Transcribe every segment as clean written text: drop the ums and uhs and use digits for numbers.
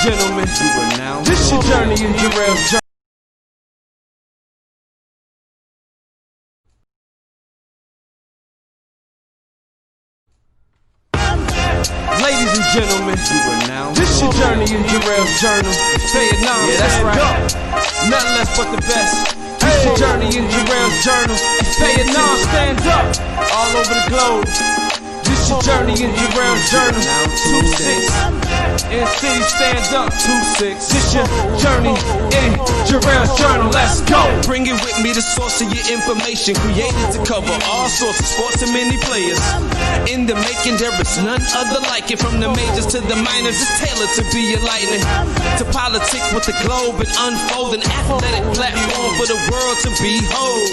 gentlemen, this your journey in Jarrell's journey. Ladies and gentlemen, this your journey in Jarrell's journal. Vietnam, yeah, that's right. Nothing less but the best. This your journey in Jarrell's journal. Vietnam, stand up. All over the globe. This your journey in Jarrell's journal. 2-6. In city, stand up. 2-6. This your journey in Jarrell's journal. Let's go. Bring it with me, the source of your information. Created to cover all sorts of sports and many players. In the making, there is none other like it. From the majors to the minors, it's tailored to be enlightening. To politics with the globe and unfold an athletic platform for the world to behold.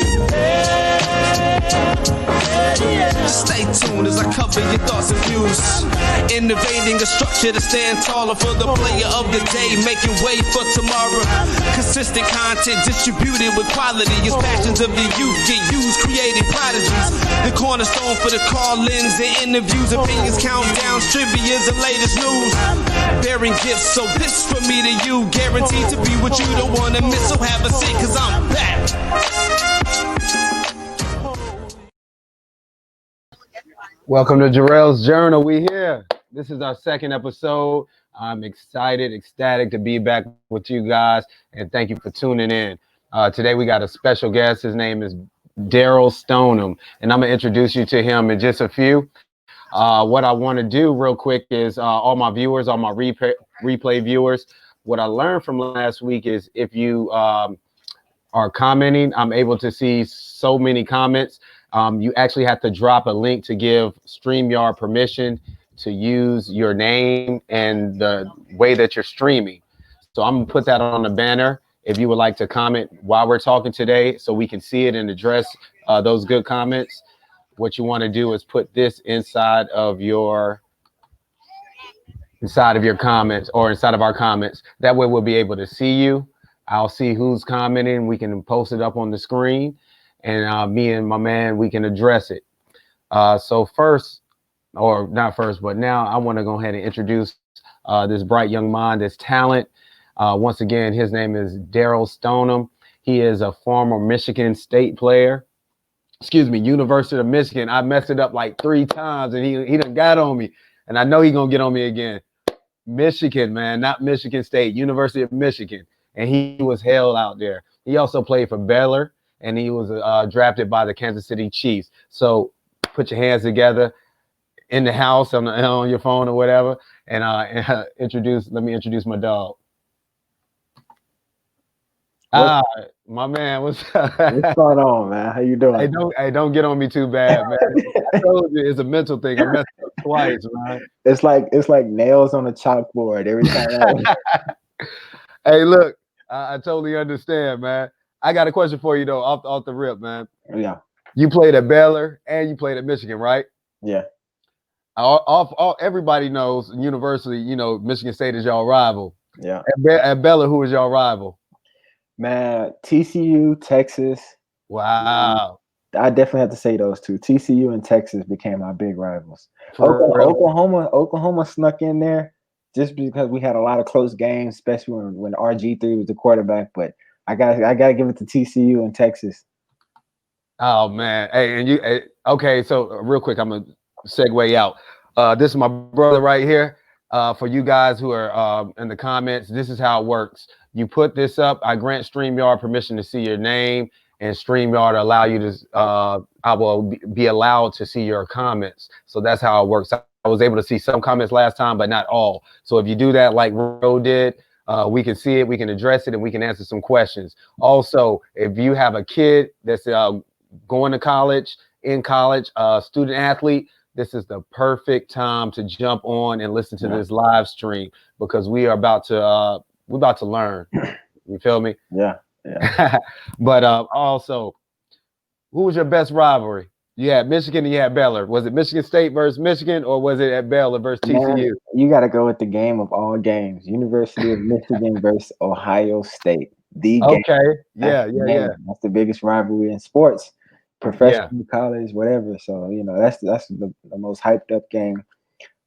Stay tuned as I cover your thoughts and views. Innovating a structure to stand taller for the player of the day, making way for tomorrow. Consistent content distributed with quality as passions of the youth get used, creating prodigies. The cornerstone for the call-ins and interviews, opinions, countdowns, trivia's the latest news. Bearing gifts, so this from me to you, guaranteed to be what you don't want to miss. So have a seat, cause I'm back. Welcome to Jarrell's Journal. We here. This is our second episode. I'm excited, ecstatic to be back with you guys, and thank you for tuning in. Today we got a special guest. His name is Darrly Stonum, and I'm gonna introduce you to him in just a few. What I want to do real quick is all my viewers, all my replay viewers, what I learned from last week is if you are commenting, I'm able to see so many comments. You actually have to drop a link to give StreamYard permission to use your name and the way that you're streaming. So I'm gonna put that on the banner if you would like to comment while we're talking today so we can see it and address those good comments. What you want to do is put this inside of your comments or inside of our comments. That way we'll be able to see you. I'll see who's commenting. We can post it up on the screen. And me and my man, we can address it. So first, or not first, but now I want to go ahead and introduce this bright young mind, this talent. Once again, his name is Darrly Stonum. He is a former Michigan State player. Excuse me, University of Michigan. I messed it up like 3 times, and he done got on me. And I know he's going to get on me again. Michigan, man, not Michigan State, University of Michigan. And he was held out there. He also played for Baylor. And he was drafted by the Kansas City Chiefs. So put your hands together in the house on your phone or whatever, and let me introduce my dog. My man, what's going on, man? How you doing? Don't get on me too bad, man. I told you it's a mental thing. I messed up twice, man. It's like nails on a chalkboard every time. Hey, look, I totally understand, man. I got a question for you though, off the rip, man. Yeah. You played at Baylor and you played at Michigan, right? Yeah. Everybody knows University. Michigan State is y'all rival. Yeah. At Baylor, who was y'all rival? Man, TCU, Texas. Wow. I definitely have to say those two. TCU and Texas became our big rivals. Oklahoma snuck in there just because we had a lot of close games, especially when RG3 was the quarterback. But I gotta give it to TCU and Texas. Oh man, hey, and okay? So real quick, I'm gonna segue out. This is my brother right here. For you guys who are in the comments, this is how it works. You put this up. I grant StreamYard permission to see your name, and StreamYard allow you to. I will be allowed to see your comments. So that's how it works. I was able to see some comments last time, but not all. So if you do that, like Ro did. We can see it, we can address it, and we can answer some questions. Also, if you have a kid that's going to college, student athlete, this is the perfect time to jump on and listen to this live stream because we're about to learn. You feel me? Yeah. But also, who was your best rivalry? You had Michigan and you had Baylor. Was it Michigan State versus Michigan, or was it at Baylor versus TCU? Man, you got to go with the game of all games. University of Michigan versus Ohio State. Okay. Yeah. That's the biggest rivalry in sports, professional, college, whatever. So, that's the most hyped up game,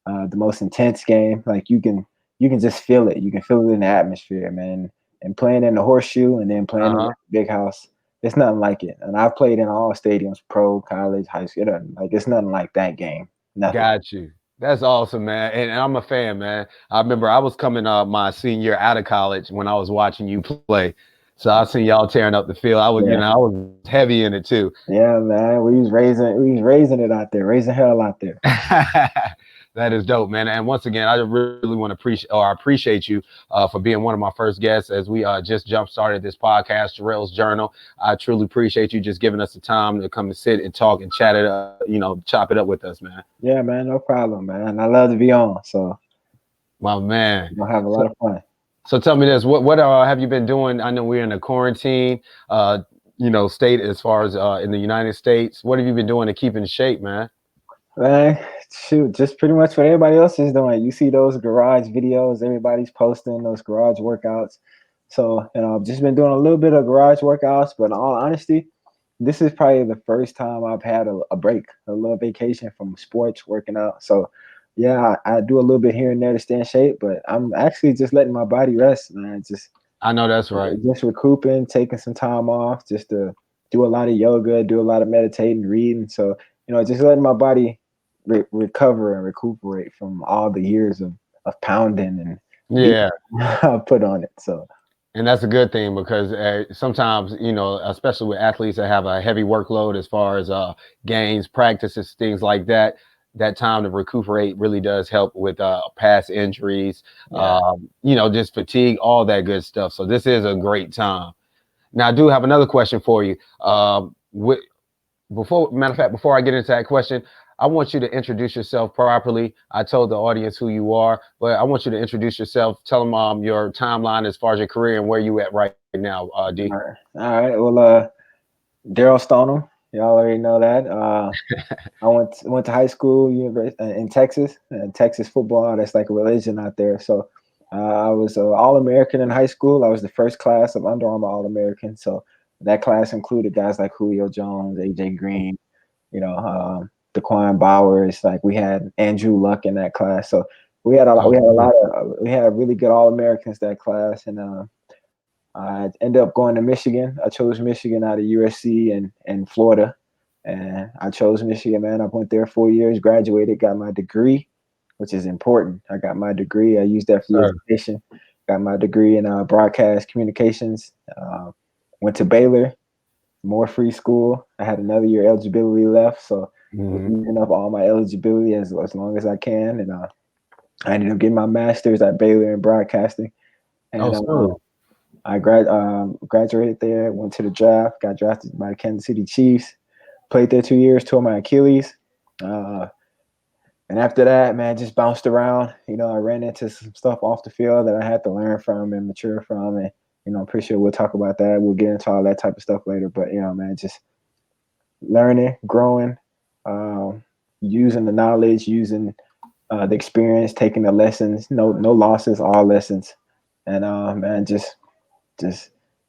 the most intense game. Like you can you can just feel it. You can feel it in the atmosphere, man. And playing in the Horseshoe and then playing in the Big House, it's nothing like it. And I've played in all stadiums, pro, college, high school. It's nothing like that game. Nothing. Got you. That's awesome, man. And I'm a fan, man. I remember I was coming up my senior year out of college when I was watching you play. So I seen y'all tearing up the field. I was, I was heavy in it too. Yeah, man. We was raising it out there, raising hell out there. That is dope, man. And once again, I really want to appreciate you for being one of my first guests as we just jump started this podcast, Jarrell's Journal. I truly appreciate you just giving us the time to come and sit and talk and chat it up, chop it up with us, man. Yeah, man. No problem, man. I love to be on. So, my man, we'll have a lot of fun. So tell me this: what have you been doing? I know we're in a quarantine, state as far as in the United States. What have you been doing to keep in shape, man? Man, shoot, just pretty much what everybody else is doing. You see those garage videos, everybody's posting those garage workouts. So, I've just been doing a little bit of garage workouts, but in all honesty, this is probably the first time I've had a break, a little vacation from sports working out. So, yeah, I do a little bit here and there to stay in shape, but I'm actually just letting my body rest, man. I know that's right. Just recouping, taking some time off, just to do a lot of yoga, do a lot of meditating, reading. So, just letting my body recover and recuperate from all the years of pounding and put on it. So, and that's a good thing because sometimes, especially with athletes that have a heavy workload as far as games, practices, things like that, that time to recuperate really does help with past injuries, just fatigue, all that good stuff. So this is a great time. Now, I do have another question for you. Before I get into that question, I want you to introduce yourself properly. I told the audience who you are, but I want you to introduce yourself. Tell them your timeline as far as your career and where you at right now, D. All right. Well, Darrly Stonum. Y'all already know that. I went to high school in Texas. Texas football, that's like a religion out there. So I was All-American in high school. I was the first class of Under Armour All-American. So that class included guys like Julio Jones, AJ Green, Daquan Bowers. Like we had Andrew Luck in that class. So we had really good All-Americans that class. And I ended up going to Michigan. I chose Michigan out of USC and Florida. And I chose Michigan, man. I went there 4 years, graduated, got my degree, which is important. I got my degree. I used that for education. Got my degree in broadcast communications. Went to Baylor, more free school. I had another year eligibility left. So using up all my eligibility as long as I can. And I ended up getting my master's at Baylor in broadcasting. And I graduated there, went to the draft, got drafted by the Kansas City Chiefs, played there 2 years, tore my Achilles. And after that, man, just bounced around. I ran into some stuff off the field that I had to learn from and mature from. And, I'm pretty sure we'll talk about that. We'll get into all that type of stuff later. But, man, just learning, growing, using the knowledge, using the experience, taking the lessons, no losses, all lessons. And, man, just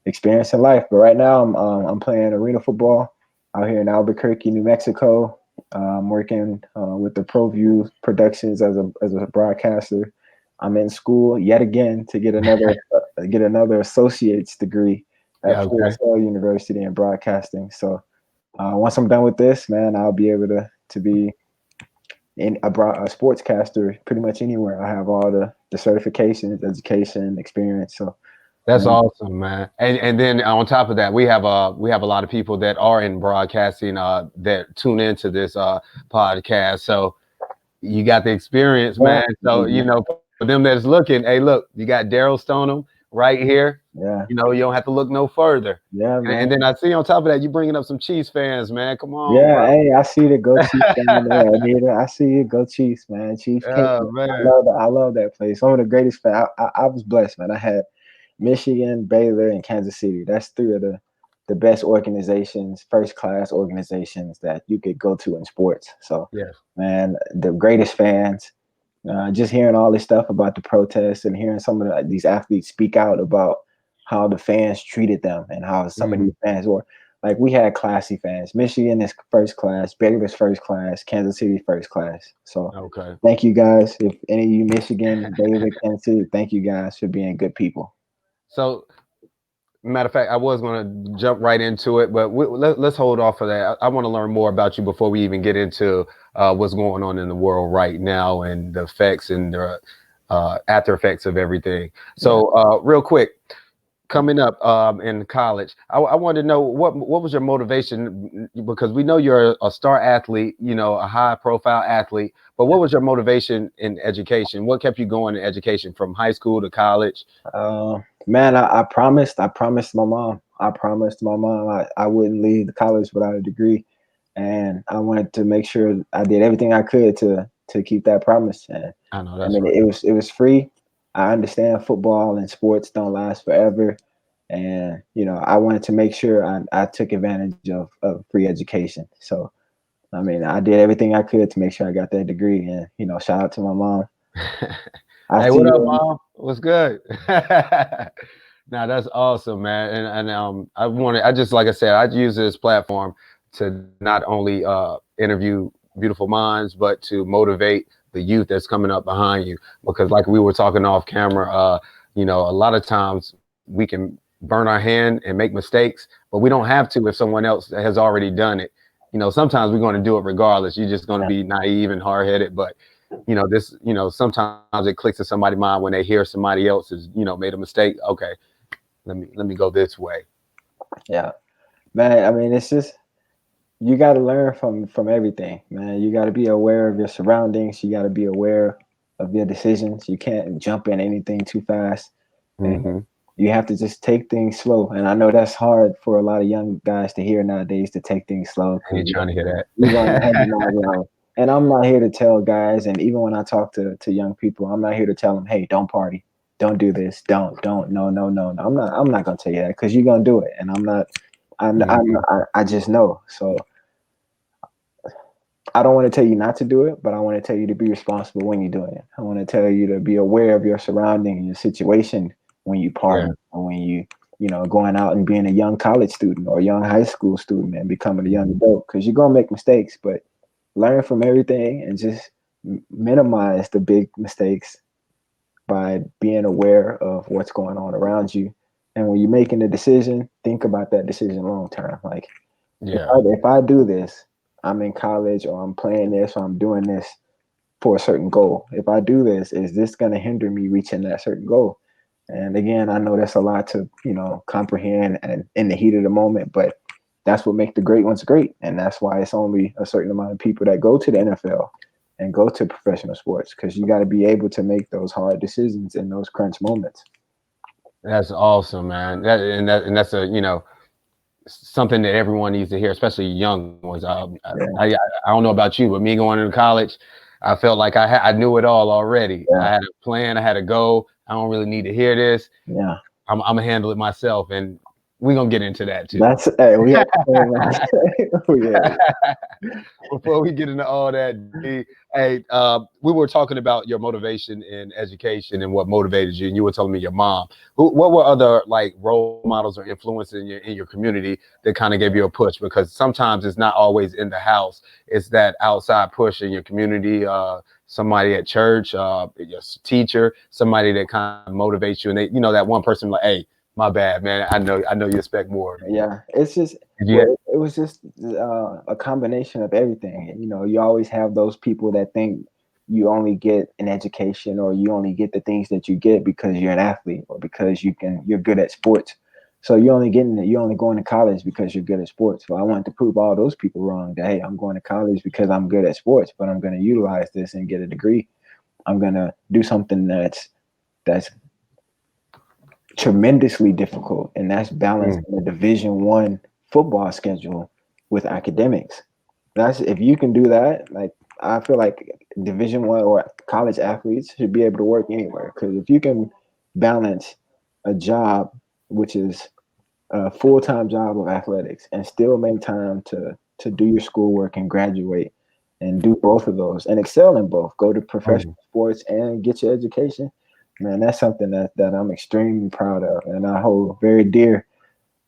experiencing life. But right now I'm playing arena football out here in Albuquerque, New Mexico. I'm working with the ProView Productions as a broadcaster. I'm in school yet again to get another associate's degree at Full Sail University in broadcasting. So once I'm done with this, man, I'll be able to be in a sportscaster pretty much anywhere. I have all the certifications, education, experience. So that's awesome, man. And then on top of that, we have a lot of people that are in broadcasting that tune into this podcast. So you got the experience, man. So for them that's looking, hey, look, you got Darrly Stonum right here. Yeah. You don't have to look no further. Yeah, man. And then I see on top of that, you bringing up some Chiefs fans, man. Come on. Yeah, bro. Hey, I see the Go Chiefs down there, Anita. I see you, Go Chiefs, man. Chiefs. Man. I love that place. Some of the greatest fans. I was blessed, man. I had Michigan, Baylor, and Kansas City. That's three of the best organizations, first-class organizations that you could go to in sports. So, man, the greatest fans. Just hearing all this stuff about the protests and hearing some of these athletes speak out about how the fans treated them and how some of these fans were. like we had classy fans. Michigan is first class, Baylor's first class, Kansas City first class. So Okay. thank you guys. If any of you Michigan, Baylor, Kansas City, thank you guys for being good people. So, matter of fact, I was going to jump right into it, but let's hold off for that. I want to learn more about you before we even get into what's going on in the world right now and the effects and the after effects of everything. So, real quick, coming up in college, I wanted to know what was your motivation, because we know you're a star athlete, you know, a high profile athlete, but what was your motivation in education? What kept you going in education from high school to college? Man, I promised my mom. I wouldn't leave the college without a degree, and I wanted to make sure I did everything I could to keep that promise. And I know I that's mean, right. it was free. I understand football and sports don't last forever, and you know, I wanted to make sure I took advantage of free education. So I mean, I did everything I could to make sure I got that degree, and you know, shout out to my mom. I Hey, see what up, you. mom? What's good? Now that's awesome, man. And I just, like I said, I use this platform to not only interview beautiful minds, but to motivate the youth that's coming up behind you. Because like we were talking off camera, you know, a lot of times we can burn our hand and make mistakes, but we don't have to if someone else has already done it. You know, sometimes we're going to do it regardless. You're just going to be naive and hard headed, but you know, this, you know, sometimes it clicks in somebody's mind when they hear somebody else has, you know, made a mistake. Okay, let me go this way. Yeah, man. I mean, it's just you got to learn from everything, man. You got to be aware of your surroundings. You got to be aware of your decisions. You can't jump in anything too fast, and Mm-hmm. you have to just take things slow. And I know that's hard for a lot of young guys to hear nowadays, to take things slow, I ain't because trying to hear you're going that. 100 miles an hour. And I'm not here to tell guys, and even when I talk to young people, I'm not here to tell them, hey, don't party, don't do this, don't, no. I'm not gonna tell you that, because you're gonna do it, and I'm not. Mm-hmm. I just know. So I don't want to tell you not to do it, but I want to tell you to be responsible when you're doing it. I want to tell you to be aware of your surrounding and your situation when you Yeah. party, or when you know, going out and being a young college student or a young high school student and becoming a young adult, because you're gonna make mistakes, but learn from everything and just minimize the big mistakes by being aware of what's going on around you. And when you're making a decision, think about that decision long term. Like, Yeah. if I do this, I'm in college, or I'm playing this, or I'm doing this for a certain goal. If I do this, is this going to hinder me reaching that certain goal? And again, I know that's a lot to, you know, comprehend and in the heat of the moment, but that's what makes the great ones great. And that's why it's only a certain amount of people that go to the NFL and go to professional sports, because you got to be able to make those hard decisions in those crunch moments. That's awesome, man. That's a, you know, something that everyone needs to hear, especially young ones. Yeah. I don't know about you, but me going into college, I felt like I knew it all already. Yeah. I had a plan. I had a goal. I don't really need to hear this. Yeah. I'm gonna handle it myself, and we're gonna get into that too. That's, hey, we have yeah. Before we get into all that, D, hey, we were talking about your motivation in education and what motivated you, and you were telling me your mom. What were other like role models or influences in your community that kind of gave you a push? Because sometimes it's not always in the house; it's that outside push in your community. Somebody at church, your teacher, somebody that kind of motivates you, and they, you know, that one person like, hey, my bad, man. I know you expect more of me. Yeah, it's just, Yeah. well, it was just a combination of everything. You know, you always have those people that think you only get an education, or you only get the things that you get because you're an athlete, or because you're good at sports. So you're only going to college because you're good at sports. So I wanted to prove all those people wrong, that hey, I'm going to college because I'm good at sports, but I'm going to utilize this and get a degree. I'm going to do something that's tremendously difficult, and that's balancing the Division I football schedule with academics. That's, if you can do that, like, I feel like Division I or college athletes should be able to work anywhere, because if you can balance a job, which is a full-time job of athletics, and still make time to do your schoolwork and graduate, and do both of those and excel in both, go to professional sports and get your education, man, that's something that I'm extremely proud of, and I hold very dear.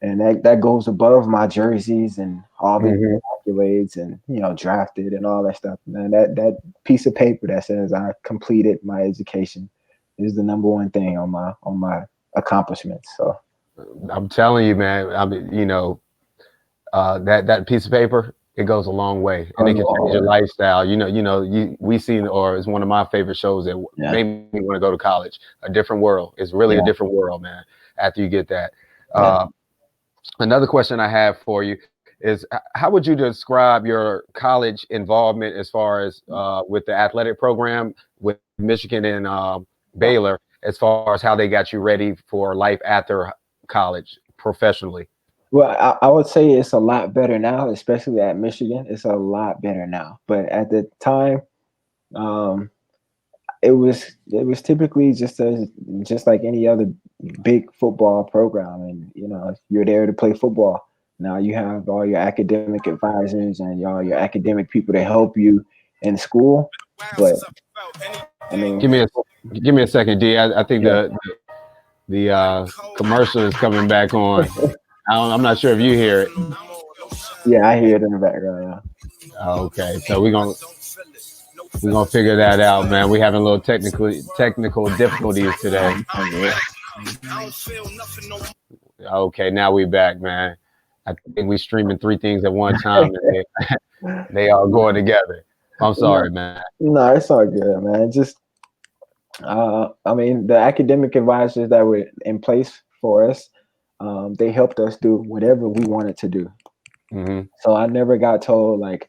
and that goes above my jerseys and all the Mhm. accolades and drafted and all that stuff. Man, that piece of paper that says I completed my education is the number one thing on my accomplishments. So I'm telling you, man. I mean, that piece of paper, it goes a long way, and it can change your lifestyle. We seen, or it's one of my favorite shows that made me want to go to college. A Different World. It's really a different world, man. After you get that. Another question I have for you is, how would you describe your college involvement as far as with the athletic program with Michigan and Baylor, as far as how they got you ready for life after college professionally? Well, I would say it's a lot better now, especially at Michigan. It's a lot better now. But at the time, it was typically just like any other big football program, and you're there to play football. Now you have all your academic advisors and all your academic people to help you in school. But I mean, give me a second, D. I think the commercial is coming back on. I'm not sure if you hear it. Yeah, I hear it in the background. Okay, so we're gonna figure that out, man. We having a little technical difficulties today. Okay, now we back, man. I think we streaming 3 things at one time, and they all going together. I'm sorry, man. No, it's all good, man. Just I mean, the academic advisors that were in place for us, they helped us do whatever we wanted to do. Mm-hmm. So I never got told like,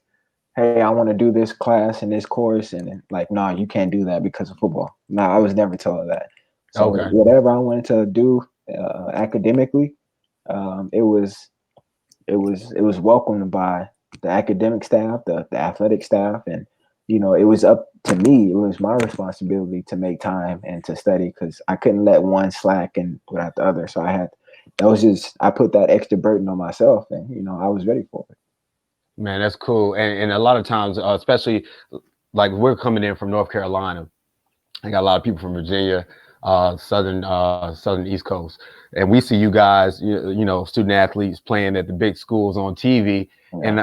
hey, I want to do this class and this course, and like, no, you can't do that because of football. No, I was never told that. So whatever I wanted to do academically, it was welcomed by the academic staff, the athletic staff, and it was up to me. It was my responsibility to make time and to study, because I couldn't let one slack and without the other. So I put that extra burden on myself, and I was ready for it. Man, that's cool. And a lot of times, especially like we're coming in from North Carolina, I got a lot of people from Virginia, southern East Coast, and we see you guys, student athletes playing at the big schools on TV, and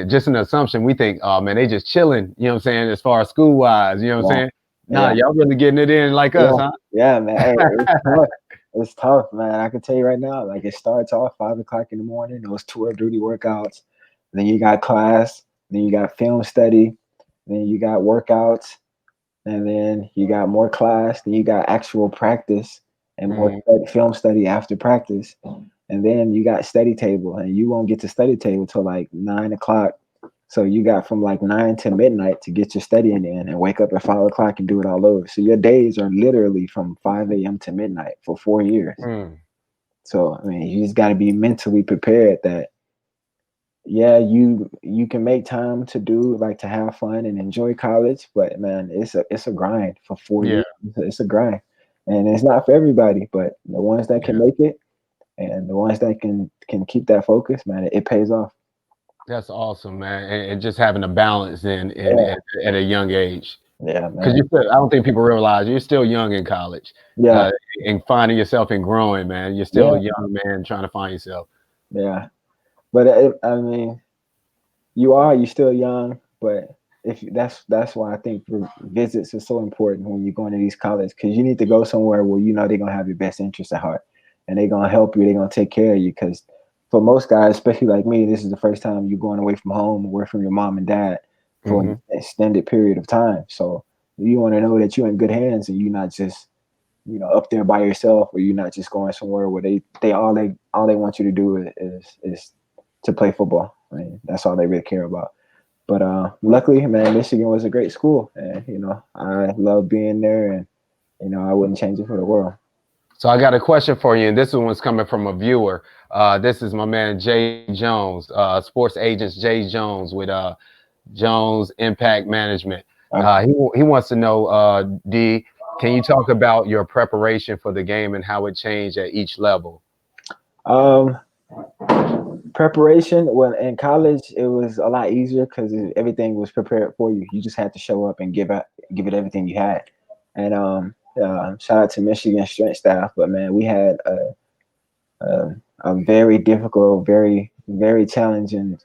just an assumption, we think, oh man, they just chilling, you know what I'm saying, as far as school wise, you know what I'm saying? Nah, y'all really getting it in like us, huh? Yeah, man. Hey, it's tough. It's tough, man. I can tell you right now, like it starts off 5 o'clock in the morning, those tour duty workouts. Then you got class, then you got film study, then you got workouts, and then you got more class, then you got actual practice and more film study after practice. And then you got study table, and you won't get to study table till like 9 o'clock. So you got from like 9 to midnight to get your studying in, and wake up at 5 o'clock and do it all over. So your days are literally from 5 a.m. to midnight for 4 years. So, I mean, you just got to be mentally prepared that, yeah, you can make time to do, like, to have fun and enjoy college, but man, it's a grind for 4 years. It's a grind, and it's not for everybody, but the ones that can make it and the ones that can keep that focus, man, it pays off. That's awesome, man, and just having a balance at a young age. Yeah, because man. I don't think people realize you're still young in college. Yeah, and finding yourself and growing, man. You're still a young man trying to find yourself. Yeah, but I mean, you're still young, but if that's why I think visits are so important when you're going to these colleges, because you need to go somewhere where they're gonna have your best interest at heart, and they're gonna help you. They're gonna take care of you, because for most guys, especially like me, this is the first time you're going away from home, away from your mom and dad for an extended period of time. So you want to know that you're in good hands, and you're not just up there by yourself, or you're not just going somewhere where they all they want you to do is to play football. I mean, that's all they really care about. But luckily, man, Michigan was a great school, and I love being there, and I wouldn't change it for the world. So I got a question for you, and this one's coming from a viewer. This is my man Jay Jones, sports agents Jay Jones with Jones Impact Management. He wants to know, D, can you talk about your preparation for the game and how it changed at each level? Preparation, well, in college it was a lot easier because everything was prepared for you. You just had to show up and give it everything you had. And shout out to Michigan strength staff, but man, we had a very difficult, very, very challenging,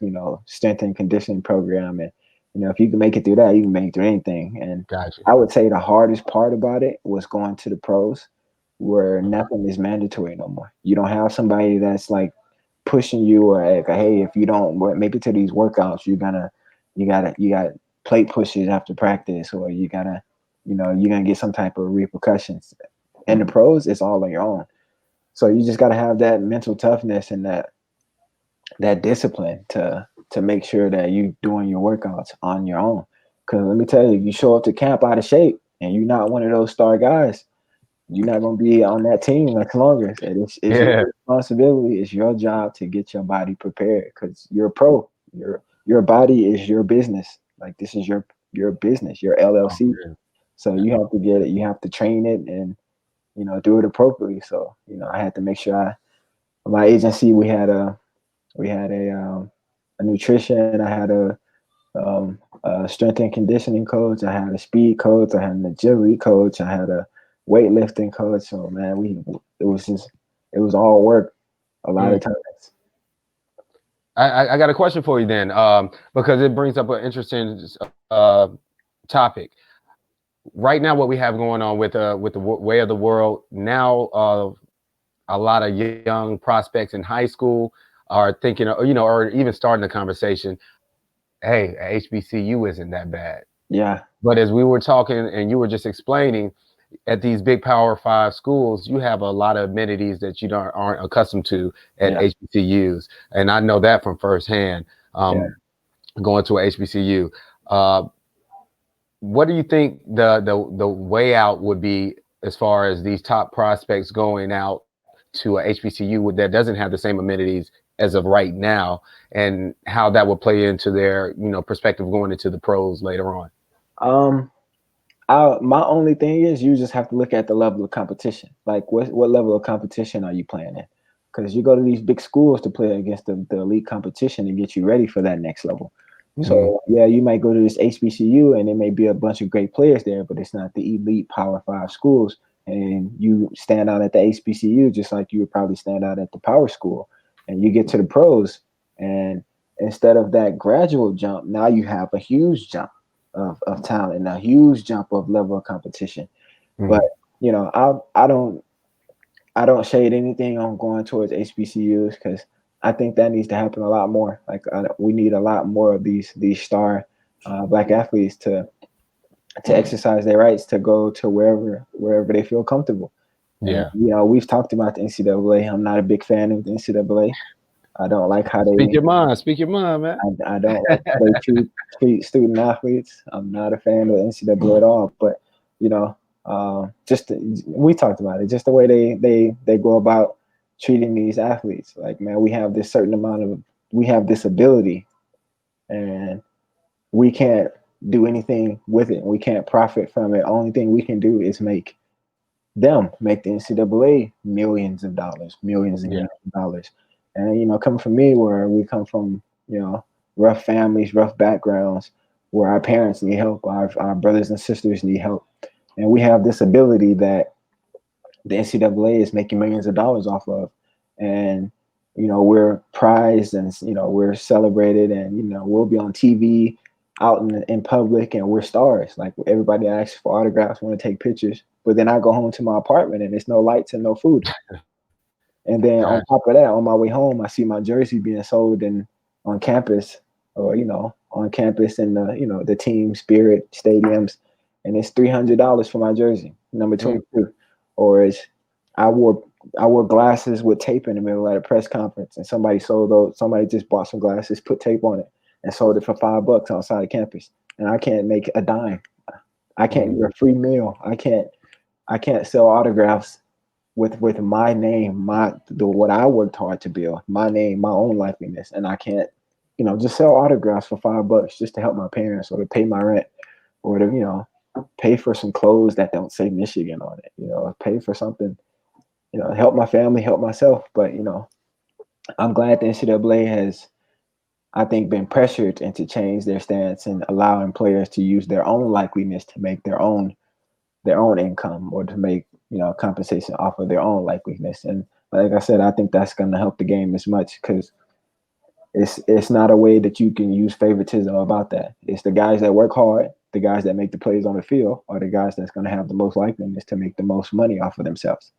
strength and conditioning program. And, if you can make it through that, you can make it through anything. And Gotcha. I would say the hardest part about it was going to the pros where nothing is mandatory no more. You don't have somebody that's like pushing you or like, hey, if you don't make it to these workouts, you got plate pushes after practice, or you're gonna get some type of repercussions. In the pros, it's all on your own. So you just got to have that mental toughness and that discipline to make sure that you doing your workouts on your own. Because let me tell you, you show up to camp out of shape and you're not one of those star guys, you're not going to be on that team much longer. It's your responsibility. It's your job to get your body prepared because you're a pro. Your body is your business. Like this is your business, your LLC. Oh, so you have to get it. You have to train it and do it appropriately. So I had to make sure my agency we had a nutrition. I had a strength and conditioning coach. I had a speed coach. I had an agility coach. I had a weightlifting coach. So man, it was all work a lot of times. I got a question for you then, because it brings up an interesting topic. Right now, what we have going on with the way of the world now, a lot of young prospects in high school are thinking, or even starting the conversation, hey, HBCU isn't that bad. Yeah. But as we were talking and you were just explaining, at these big Power 5 schools, you have a lot of amenities that you aren't accustomed to at HBCUs. And I know that from firsthand, going to a HBCU. What do you think the way out would be as far as these top prospects going out to a HBCU that doesn't have the same amenities as of right now, and how that would play into their perspective going into the pros later on? My only thing is you just have to look at the level of competition. Like what level of competition are you playing in? Because you go to these big schools to play against the elite competition and get you ready for that next level. So you might go to this HBCU and there may be a bunch of great players there, but it's not the elite Power 5 schools. And you stand out at the HBCU just like you would probably stand out at the power school. And you get to the pros, and instead of that gradual jump, now you have a huge jump of talent and a huge jump of level of competition. But I don't shade anything on going towards HBCUs because I think that needs to happen a lot more. Like we need a lot more of these star Black athletes to exercise their rights to go to wherever they feel comfortable. Yeah. And, we've talked about the NCAA. I'm not a big fan of the NCAA. I don't like how they speak your mind, man. I don't like how they treat student athletes. I'm not a fan of the NCAA at all. But we talked about it. Just the way they go about treating these athletes. Like, man, we have this ability, and we can't do anything with it. We can't profit from it. Only thing we can do is make the NCAA millions of dollars, millions and millions of dollars. And coming from me, where we come from, rough families, rough backgrounds, where our parents need help, our brothers and sisters need help, and we have this ability that the NCAA is making millions of dollars off of, and we're prized and we're celebrated, and we'll be on TV out in public, and we're stars. Like everybody asks for autographs, want to take pictures, but then I go home to my apartment and there's no lights and no food. And then on top of that, on my way home, I see my jersey being sold on campus, or on campus in the team spirit stadiums, and it's $300 for my jersey, number 22. Or I wore glasses with tape in the middle at a press conference, and somebody sold those. Somebody just bought some glasses, put tape on it, and sold it for $5 outside of campus. And I can't make a dime. I can't get a free meal. I can't sell autographs with my name, what I worked hard to build, my name, my own likeness, and I can't, just sell autographs for $5 just to help my parents or to pay my rent or to, pay for some clothes that don't say Michigan on it, pay for something, help my family, help myself. But, I'm glad the NCAA has, I think, been pressured into change their stance and allowing players to use their own likeliness to make their own income or to make compensation off of their own likeliness. And like I said, I think that's going to help the game as much because it's not a way that you can use favoritism about that. It's the guys that work hard, the guys that make the plays on the field, are the guys that's going to have the most likeliness to make the most money off of themselves.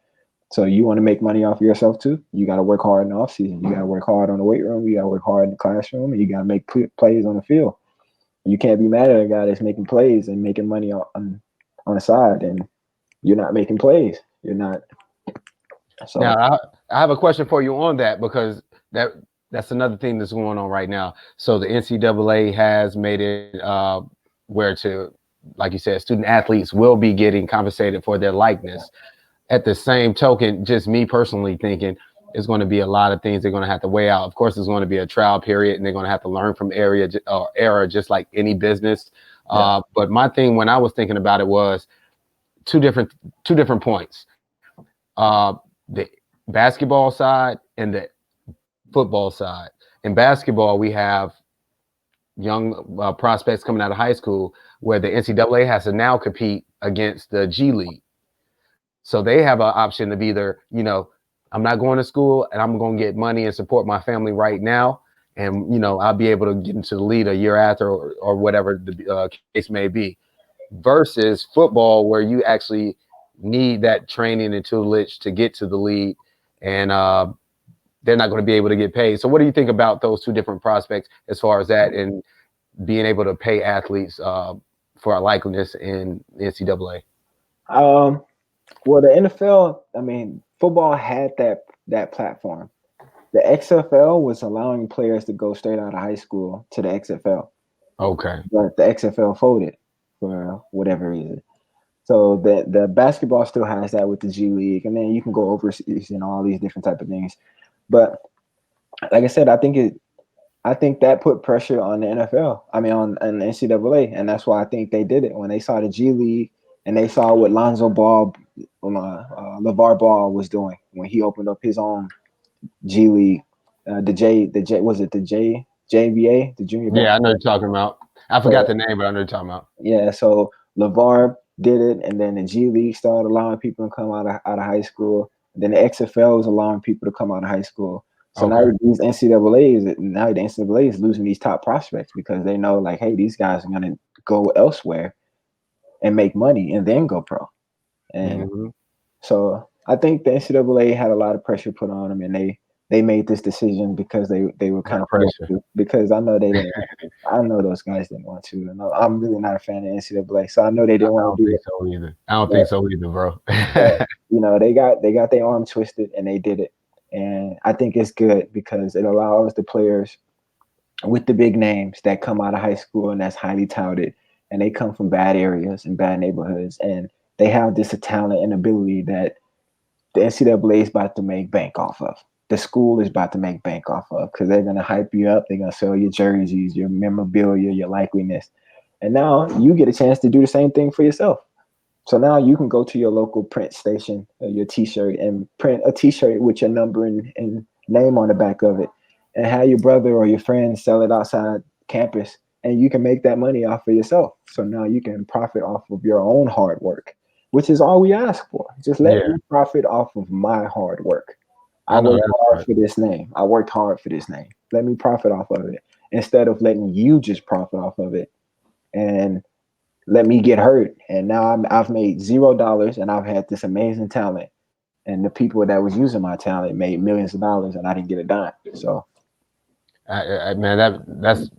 So you want to make money off of yourself too? You got to work hard in the offseason. You got to work hard on the weight room. You got to work hard in the classroom, and you got to make plays on the field. You can't be mad at a guy that's making plays and making money on the side, and you're not making plays. You're not. So now I have a question for you on that, because that's another thing that's going on right now. So the NCAA has made it where, to, like you said, student athletes will be getting compensated for their likeness. At the same token, just me personally thinking, it's going to be a lot of things they're going to have to weigh out. Of course, there's going to be a trial period, and they're going to have to learn from error, just like any business. Yeah. But my thing when I was thinking about it was two different points: the basketball side and the football side. In basketball, we have young prospects coming out of high school where the NCAA has to now compete against the G League. So they have an option of either, I'm not going to school and I'm going to get money and support my family right now. And, I'll be able to get into the league a year after or whatever the case may be, versus football, where you actually need that training and tutelage to get to the league. And they're not going to be able to get paid. So what do you think about those two different prospects as far as that and being able to pay athletes for a likeliness in the NCAA? Well, the NFL, I mean, football had that platform. The XFL was allowing players to go straight out of high school to the XFL. Okay. But the XFL folded for whatever reason. So the basketball still has that with the G League, and then you can go overseas and all these different type of things. But like I said, I think that put pressure on the NFL. I mean, on the NCAA, and that's why I think they did it when they saw the G League and they saw what Lonzo Ball, LeVar Ball was doing when he opened up his own G League, the JVA, the junior. Yeah, I know you're talking about. I forgot the name, but I know you're talking about. Yeah, so LeVar did it, and then the G League started allowing people to come out of high school. And then the XFL was allowing people to come out of high school. So now the NCAA is losing these top prospects because they know, like, hey, these guys are going to go elsewhere and make money and then go pro. And so I think the NCAA had a lot of pressure put on them, and they made this decision because they were kind of pressure. Because I know they didn't. I know those guys didn't want to. And I'm really not a fan of NCAA, so I know they didn't want to do it. I don't think so either, bro. They got their arm twisted and they did it. And I think it's good because it allows the players with the big names that come out of high school and that's highly touted, and they come from bad areas and bad neighborhoods, and they have this talent and ability that the NCAA is about to make bank off of. The school is about to make bank off of because they're going to hype you up. They're going to sell your jerseys, your memorabilia, your likeliness. And now you get a chance to do the same thing for yourself. So now you can go to your local print station, your T-shirt, and print a T-shirt with your number and name on the back of it, and have your brother or your friend sell it outside campus, and you can make that money off of yourself. So now you can profit off of your own hard work, which is all we ask for. Just let me profit off of my hard work. I worked hard for this name. I worked hard for this name. Let me profit off of it instead of letting you just profit off of it and let me get hurt. And now I've made $0 and I've had this amazing talent. And the people that was using my talent made millions of dollars and I didn't get a dime. So, man, that's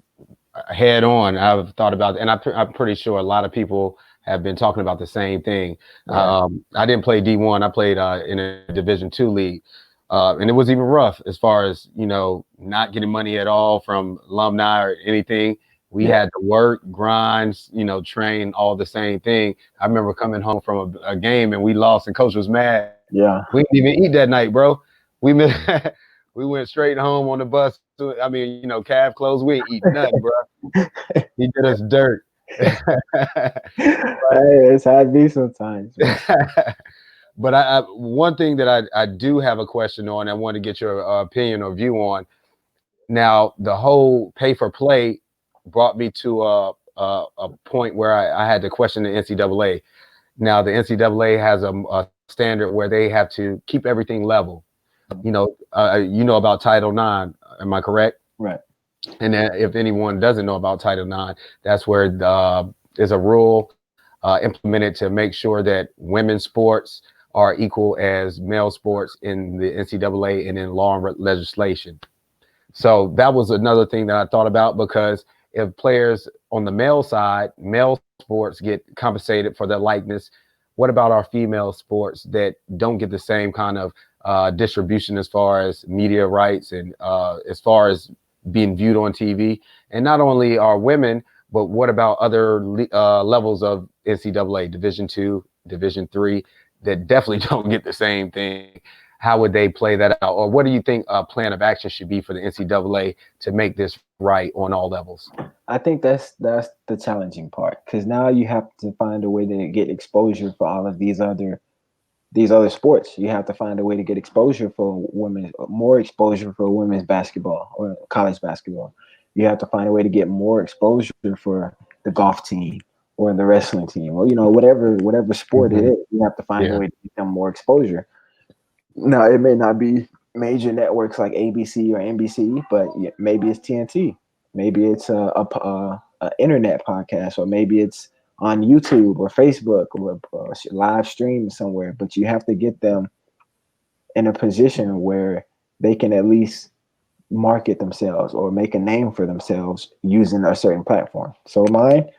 head on. I've thought about it. And I'm pretty sure a lot of people have been talking about the same thing. Yeah. I didn't play D1. I played in a Division II league. And it was even rough as far as, not getting money at all from alumni or anything. We had to work, grind, train, all the same thing. I remember coming home from a game and we lost and coach was mad. Yeah. We didn't even eat that night, bro. We went straight home on the bus. I mean, calf clothes, we ain't eat nothing, bro. He did us dirt. It's had me sometimes. But one thing that I do have a question on, I want to get your opinion or view on. Now, the whole pay for play brought me to a point where I had to question the NCAA. Now, the NCAA has a standard where they have to keep everything level. you know about Title IX. Am I correct? Right. And if anyone doesn't know about Title IX, that's where there's a rule implemented to make sure that women's sports are equal as male sports in the NCAA and in law and legislation. So that was another thing that I thought about, because if players on the male side, male sports get compensated for their likeness, what about our female sports that don't get the same kind of distribution as far as media rights and as far as being viewed on TV? And not only are women, but what about other levels of NCAA, Division II, Division III, that definitely don't get the same thing? How would they play that out? Or what do you think a plan of action should be for the NCAA to make this right on all levels? I think that's the challenging part, because now you have to find a way to get exposure for all of these other sports. You have to find a way to get exposure for women, more exposure for women's basketball or college basketball. You have to find a way to get more exposure for the golf team or the wrestling team, or whatever sport it is. You have to find a way to get them more exposure. Now, it may not be major networks like ABC or NBC, but maybe it's TNT. Maybe it's a internet podcast, or maybe it's on YouTube or Facebook or live stream somewhere. But you have to get them in a position where they can at least market themselves or make a name for themselves using a certain platform. So mine,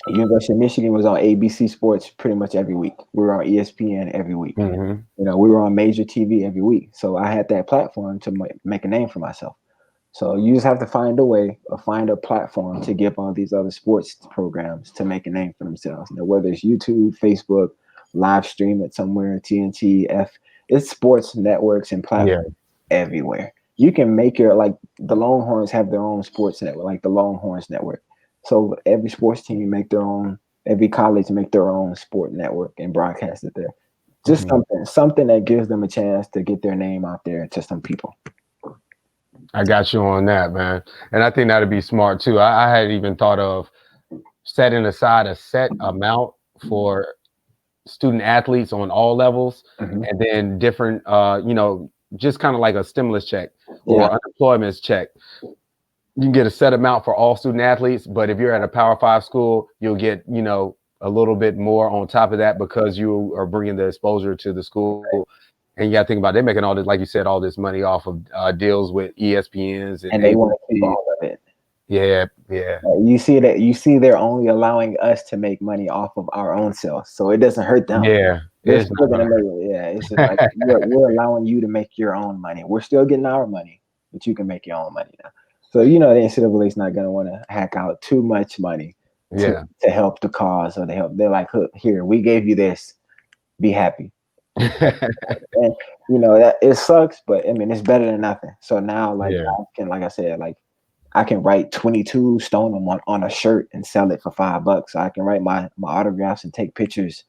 University of Michigan, was on ABC Sports pretty much every week. We were on ESPN every week. Mm-hmm. We were on major TV every week. So I had that platform to make a name for myself. So you just have to find a way or find a platform to give all these other sports programs to make a name for themselves. Whether it's YouTube, Facebook, live stream it somewhere, TNT, it's sports networks and platforms everywhere. You can make like the Longhorns have their own sports network, like the Longhorns Network. So every sports team make their own, every college make their own sport network and broadcast it there. Just something that gives them a chance to get their name out there to some people. I got you on that, man. And I think that'd be smart too. I had even thought of setting aside a set amount for student athletes on all levels, and then different, just kind of like a stimulus check or unemployment check. You can get a set amount for all student athletes, but if you're at a Power 5 school, you'll get, a little bit more on top of that because you are bringing the exposure to the school. And you got to think about, they're making all this, like you said, all this money off of deals with ESPNs and they want to keep all of it. Yeah. You see they're only allowing us to make money off of our own selves, so it doesn't hurt them. Yeah, it's just like we're allowing you to make your own money. We're still getting our money, but you can make your own money now. So the NCAA is not going to want to hack out too much money to help the cause or to help. They're like, here, we gave you this, be happy. And that it sucks, but I mean it's better than nothing. So now, I can write 22 Stonum on a shirt and sell it for $5. So I can write my autographs and take pictures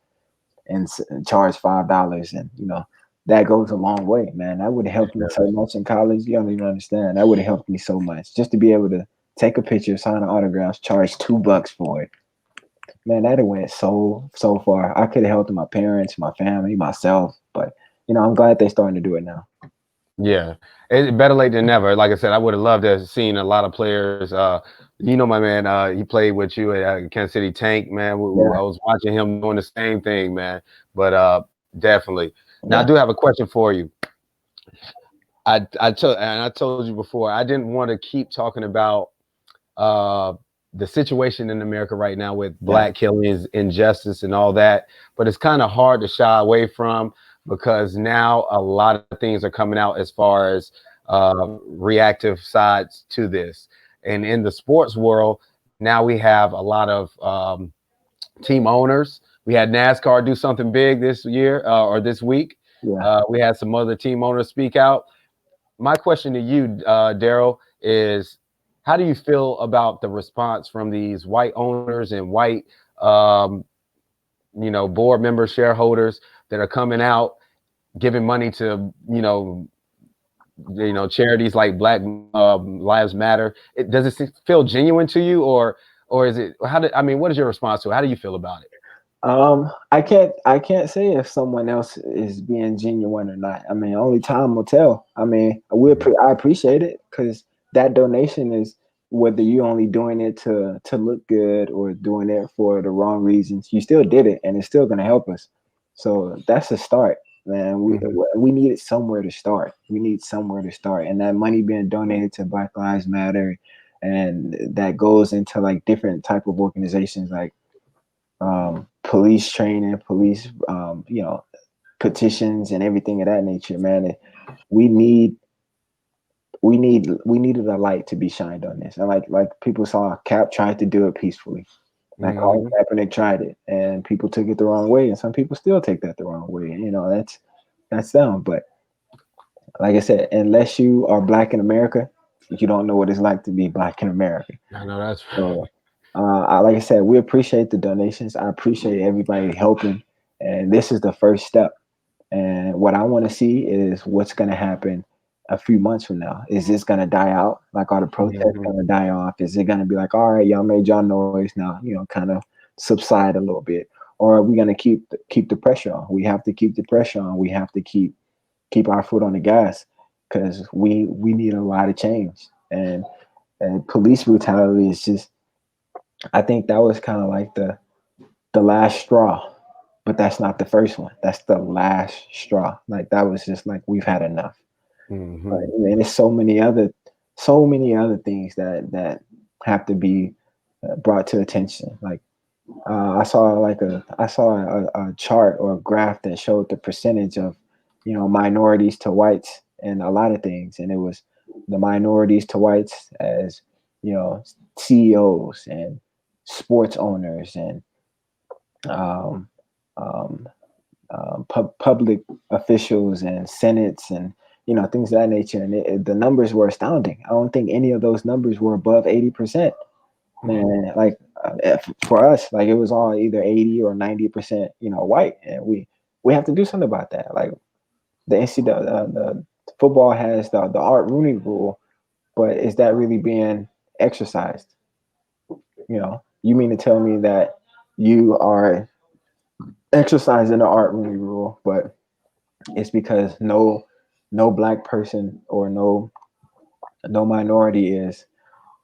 and charge $5, and that goes a long way, man. That would have helped me so much in college. You don't even understand. That would have helped me so much just to be able to take a picture, sign an autograph, charge $2 for it. Man, that went so far. I could have helped my parents, my family, myself, but I'm glad they're starting to do it now. Yeah, it's better late than never. Like I said, I would have loved to have seen a lot of players. My man, he played with you at Kansas City Tank, man. I was watching him doing the same thing, man. But definitely. Now I do have a question for you. I told you before, I didn't want to keep talking about the situation in America right now with black killings, injustice, and all that. But it's kind of hard to shy away from, because now a lot of things are coming out as far as reactive sides to this. And in the sports world, now we have a lot of team owners. We had NASCAR do something big this year or this week. Yeah. We had some other team owners speak out. My question to you, Darrell, is how do you feel about the response from these white owners and white, board members, shareholders that are coming out, giving money to, charities like Black Lives Matter? Does it feel genuine to you, or is it? What is your response to it? How do you feel about it? I can't say if someone else is being genuine or not. I mean, only time will tell. I mean, I appreciate it because that donation is whether you only doing it to look good or doing it for the wrong reasons. You still did it, and it's still gonna help us. So that's a start, man. We needed somewhere to start. We need somewhere to start, and that money being donated to Black Lives Matter, and that goes into like different type of organizations like police training, police, petitions and everything of that nature, man. We need, we needed a light to be shined on this. And like people saw, Cap tried to do it peacefully. Like Colin Kaepernick tried it, and people took it the wrong way, and some people still take that the wrong way. You know, that's them. But like I said, unless you are Black in America, you don't know what it's like to be Black in America. I know that's right. So, like I said, we appreciate the donations. I appreciate everybody helping, and this is the first step. And what I want to see is what's going to happen a few months from now. Is this going to die out? Like, are the protests going to die off? Is it going to be like, all right, y'all made y'all noise now, kind of subside a little bit? Or are we going to keep the pressure on? We have to keep the pressure on. We have to keep our foot on the gas because we need a lot of change. And police brutality is just, I think that was kind of like the last straw, but that's not the first one. That's the last straw. Like that was just like we've had enough. Right? And there's so many other things that have to be brought to attention. Like I saw a chart or a graph that showed the percentage of minorities to whites and a lot of things, and it was the minorities to whites as CEOs and sports owners and public officials and senates and things of that nature, and the numbers were astounding. I don't think any of those numbers were above 80%. Man, like for us, like it was all either 80 or 90%, white, and we have to do something about that. Like the NCAA, the football has the Art Rooney rule, but is that really being exercised? You mean to tell me that you are exercising the Art Rooney rule, but it's because no Black person or no minority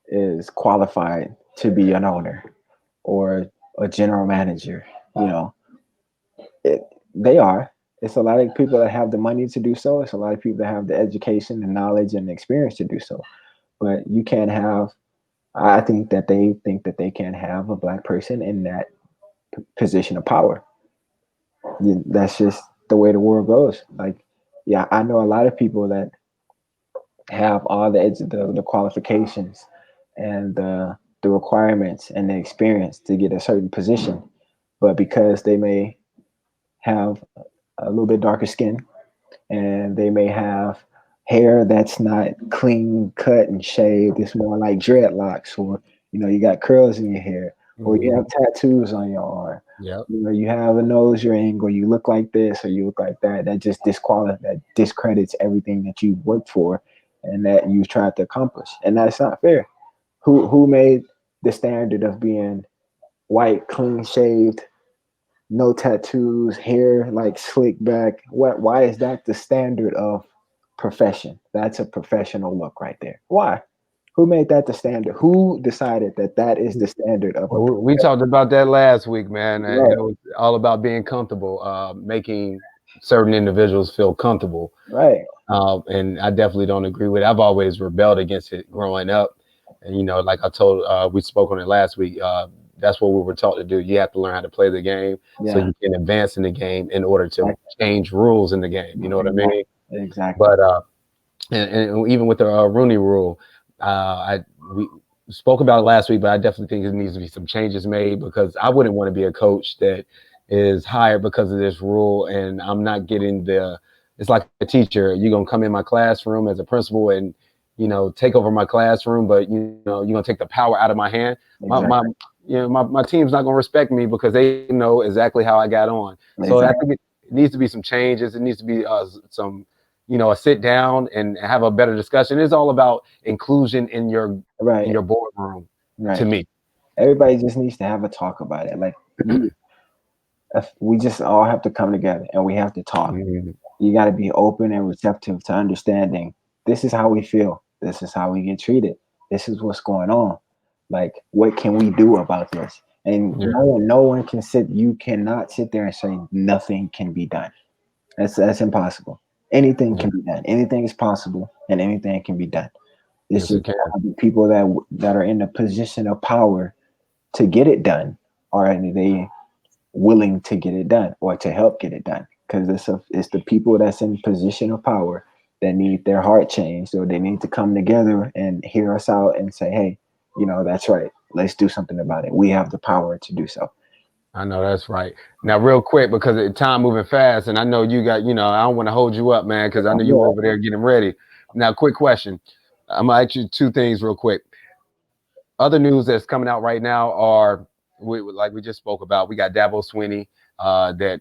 is qualified to be an owner or a general manager. They are. It's a lot of people that have the money to do so. It's a lot of people that have the education and knowledge and experience to do so. But you can't have. I think that they can't have a Black person in that position of power. That's just the way the world goes. Like, yeah, I know a lot of people that have all the qualifications and the requirements and the experience to get a certain position, but because they may have a little bit darker skin and they may have hair that's not clean cut and shaved, it's more like dreadlocks, or you got curls in your hair, or you have tattoos on your arm. Yep. You have a nose ring, or you look like this, or you look like that. That just discredits everything that you worked for and that you tried to accomplish, and that's not fair. Who made the standard of being white, clean shaved, no tattoos, hair like slick back? Why is that the standard of profession? That's a professional look right there. Why? Who made that the standard? Who decided that is the standard of we talked about that last week, man. Right. It was all about being comfortable, making certain individuals feel comfortable. Right. And I definitely don't agree with it. I've always rebelled against it growing up. And, like I told, we spoke on it last week. That's what we were taught to do. You have to learn how to play the game so you can advance in the game in order to change rules in the game. You know what I mean? Exactly. But and even with the Rooney rule, we spoke about it last week, but I definitely think there needs to be some changes made, because I wouldn't want to be a coach that is hired because of this rule, and I'm not getting it's like a teacher. You're going to come in my classroom as a principal and, take over my classroom, but, you're going to take the power out of my hand. Exactly. My team's not going to respect me because they know exactly how I got on. Exactly. So I think it needs to be some changes. It needs to be some, a sit down and have a better discussion. It's all about inclusion in your boardroom. Right. To me, everybody just needs to have a talk about it. Like We just all have to come together and we have to talk. Mhm. You got to be open and receptive to understanding. This is how we feel. This is how we get treated. This is what's going on. Like, what can we do about this? And Yeah. no one can sit. You cannot sit there and say nothing can be done. That's impossible. Anything Yeah. can be done. Anything is possible, and anything can be done. It's Yes, it just can. the people that are in a position of power to get it done, are they willing to get it done or to help get it done? Because it's the people that's in position of power that need their heart changed, or they need to come together and hear us out and say, hey, that's right. Let's do something about it. We have the power to do so. I know that's right. Now, real quick, because the time moving fast, and I know you got, I don't want to hold you up, man, because I know you over there getting ready. Now, quick question. I'm gonna ask you two things real quick. Other news that's coming out right now are, like we just spoke about, we got Dabo Swinney that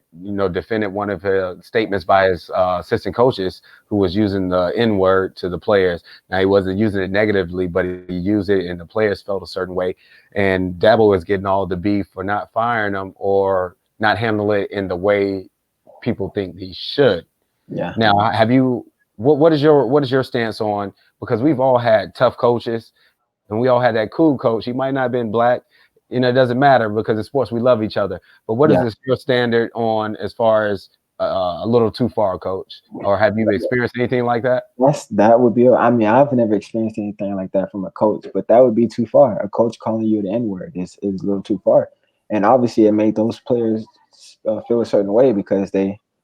defended one of his statements by his assistant coaches who was using the N word to the players. Now he wasn't using it negatively, but he used it, and the players felt a certain way. And Dabo is getting all the beef for not firing him or not handling it in the way people think he should. Yeah. Now, have you? What is your stance on? Because we've all had tough coaches, and we all had that cool coach. He might not have been black. It doesn't matter because in sports we love each other. But what is your standard on as far as a little too far, coach? Or have you experienced anything like that? That would be. I mean, I've never experienced anything like that from a coach, but that would be too far. A coach calling you the N word is a little too far, and obviously it made those players feel a certain way because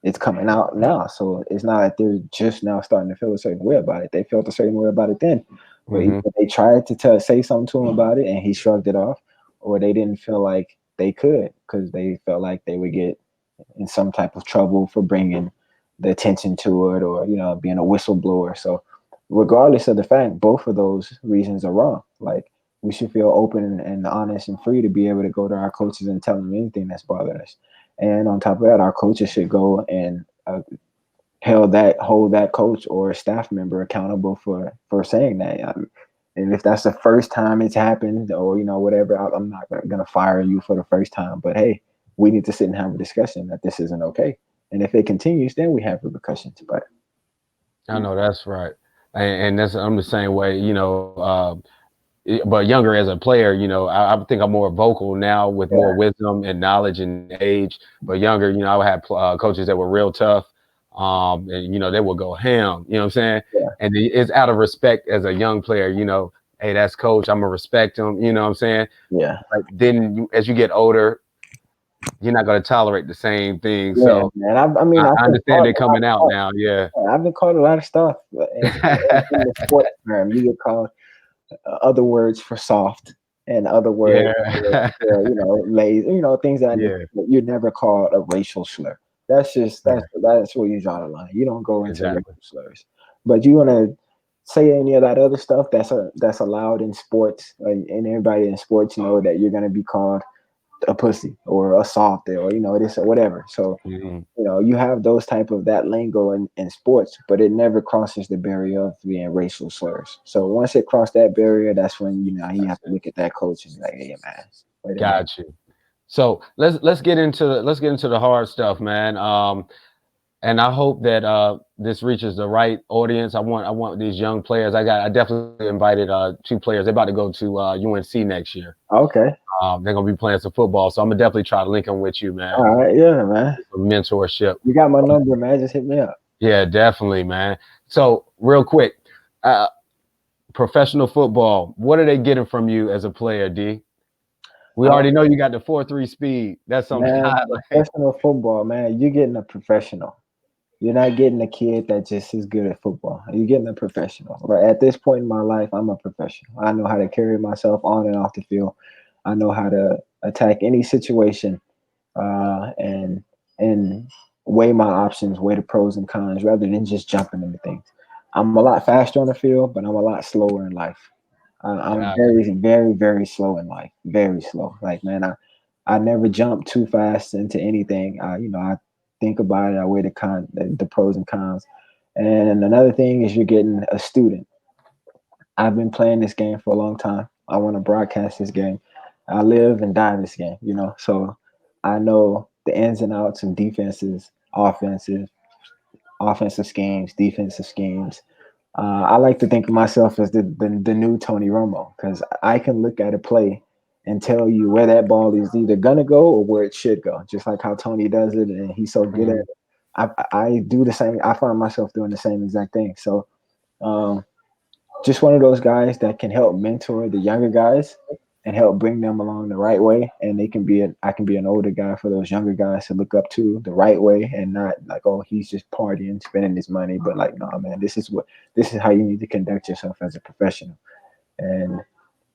it's coming out now. So it's not like they're just now starting to feel a certain way about it. They felt a certain way about it then, but either they tried to say something to him about it and he shrugged it off, or they didn't feel like they could because they felt like they would get in some type of trouble for bringing the attention to it, or being a whistleblower. So regardless of the fact, both of those reasons are wrong. Like, we should feel open and honest and free to be able to go to our coaches and tell them anything that's bothering us. And on top of that, our coaches should go and hold that coach or staff member accountable for saying that. And if that's the first time it's happened, or whatever, I'm not gonna fire you for the first time. But hey, we need to sit and have a discussion that this isn't okay. And if it continues, then we have repercussions. But I know that's right, and I'm the same way. But younger as a player, I think I'm more vocal now with more wisdom and knowledge and age. But younger, I had coaches that were real tough, and they would go ham. You know what I'm saying? Yeah. And it's out of respect as a young player. Hey, that's coach. I'm gonna respect him. You know what I'm saying? Yeah. Like then, as you get older, you're not gonna tolerate the same thing. Yeah, So man. I mean, I I've been understand called it a lot coming of out stuff. now. Yeah. I've been called a lot of stuff in the sports term. You get called other words for soft, and other words Yeah. for lazy, things that Yeah. you're never called a racial slur. That's just Yeah. that's where you draw the line. You don't go into Exactly. racial slurs, but you want to say any of that other stuff that's allowed in sports, and everybody in sports know that you're gonna be called a pussy or a soft, or this or whatever. So Mhm. you have those type of that lingo in sports, but it never crosses the barrier of being racial slurs. So once it crossed that barrier, that's when you have to look at that coach and be like, hey man, wait a minute. Got you. So let's get into the hard stuff, man. And I hope that this reaches the right audience. I want these young players. I definitely invited two players. They're about to go to UNC next year. Okay. They're gonna be playing some football, so I'm gonna definitely try to link them with you, man. All right, yeah, man. Some mentorship. You got my number, man. Just hit me up. Yeah, definitely, man. So real quick, professional football. What are they getting from you as a player, D? We already know you got the 4.3 speed. That's something Man, I like. professional football, man. You're getting a professional. You're not getting a kid that just is good at football. You're getting a professional. Right at this point in my life, I'm a professional. I know how to carry myself on and off the field. I know how to attack any situation, and weigh my options, weigh the pros and cons, rather than just jumping into things. I'm a lot faster on the field, but I'm a lot slower in life. I'm very, very, very slow in life. Very slow. Like, man, I never jump too fast into anything. I think about it. I weigh the pros and cons. And another thing is you're getting a student. I've been playing this game for a long time. I want to broadcast this game. I live and die this game, so I know the ins and outs of defenses, offensive schemes, defensive schemes. I like to think of myself as the new Tony Romo, because I can look at a play and tell you where that ball is either gonna go or where it should go, just like how Tony does it, and he's so good at it. I do the same. I find myself doing the same exact thing. So, just one of those guys that can help mentor the younger guys and help bring them along the right way. And I can be an older guy for those younger guys to look up to the right way, and not like, oh, he's just partying, spending his money, but like, no, man, this is how you need to conduct yourself as a professional. And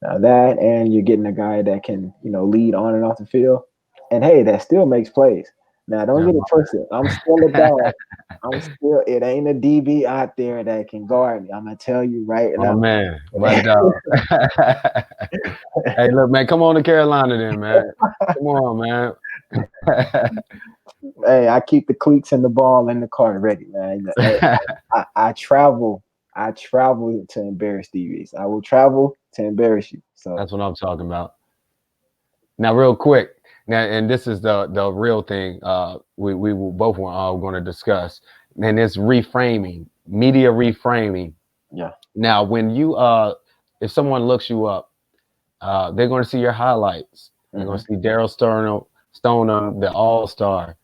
that, and you're getting a guy that can, lead on and off the field, and hey, that still makes plays. Now, don't get it twisted. I'm still a dog. It ain't a DB out there that can guard me. I'm gonna tell you right now. Oh man, my dog. Hey, look, man, come on to Carolina then, man. Come on, man. Hey, I keep the cleats and the ball in the car ready, man. Hey, I travel to embarrass DBs. I will travel to embarrass you. So that's what I'm talking about. Now, real quick. Now, and this is the real thing we both were going to discuss, and it's reframing, media reframing. Yeah. Now, when you if someone looks you up, they're going to see your highlights. They're going to see Darrell Stonum, the all-star,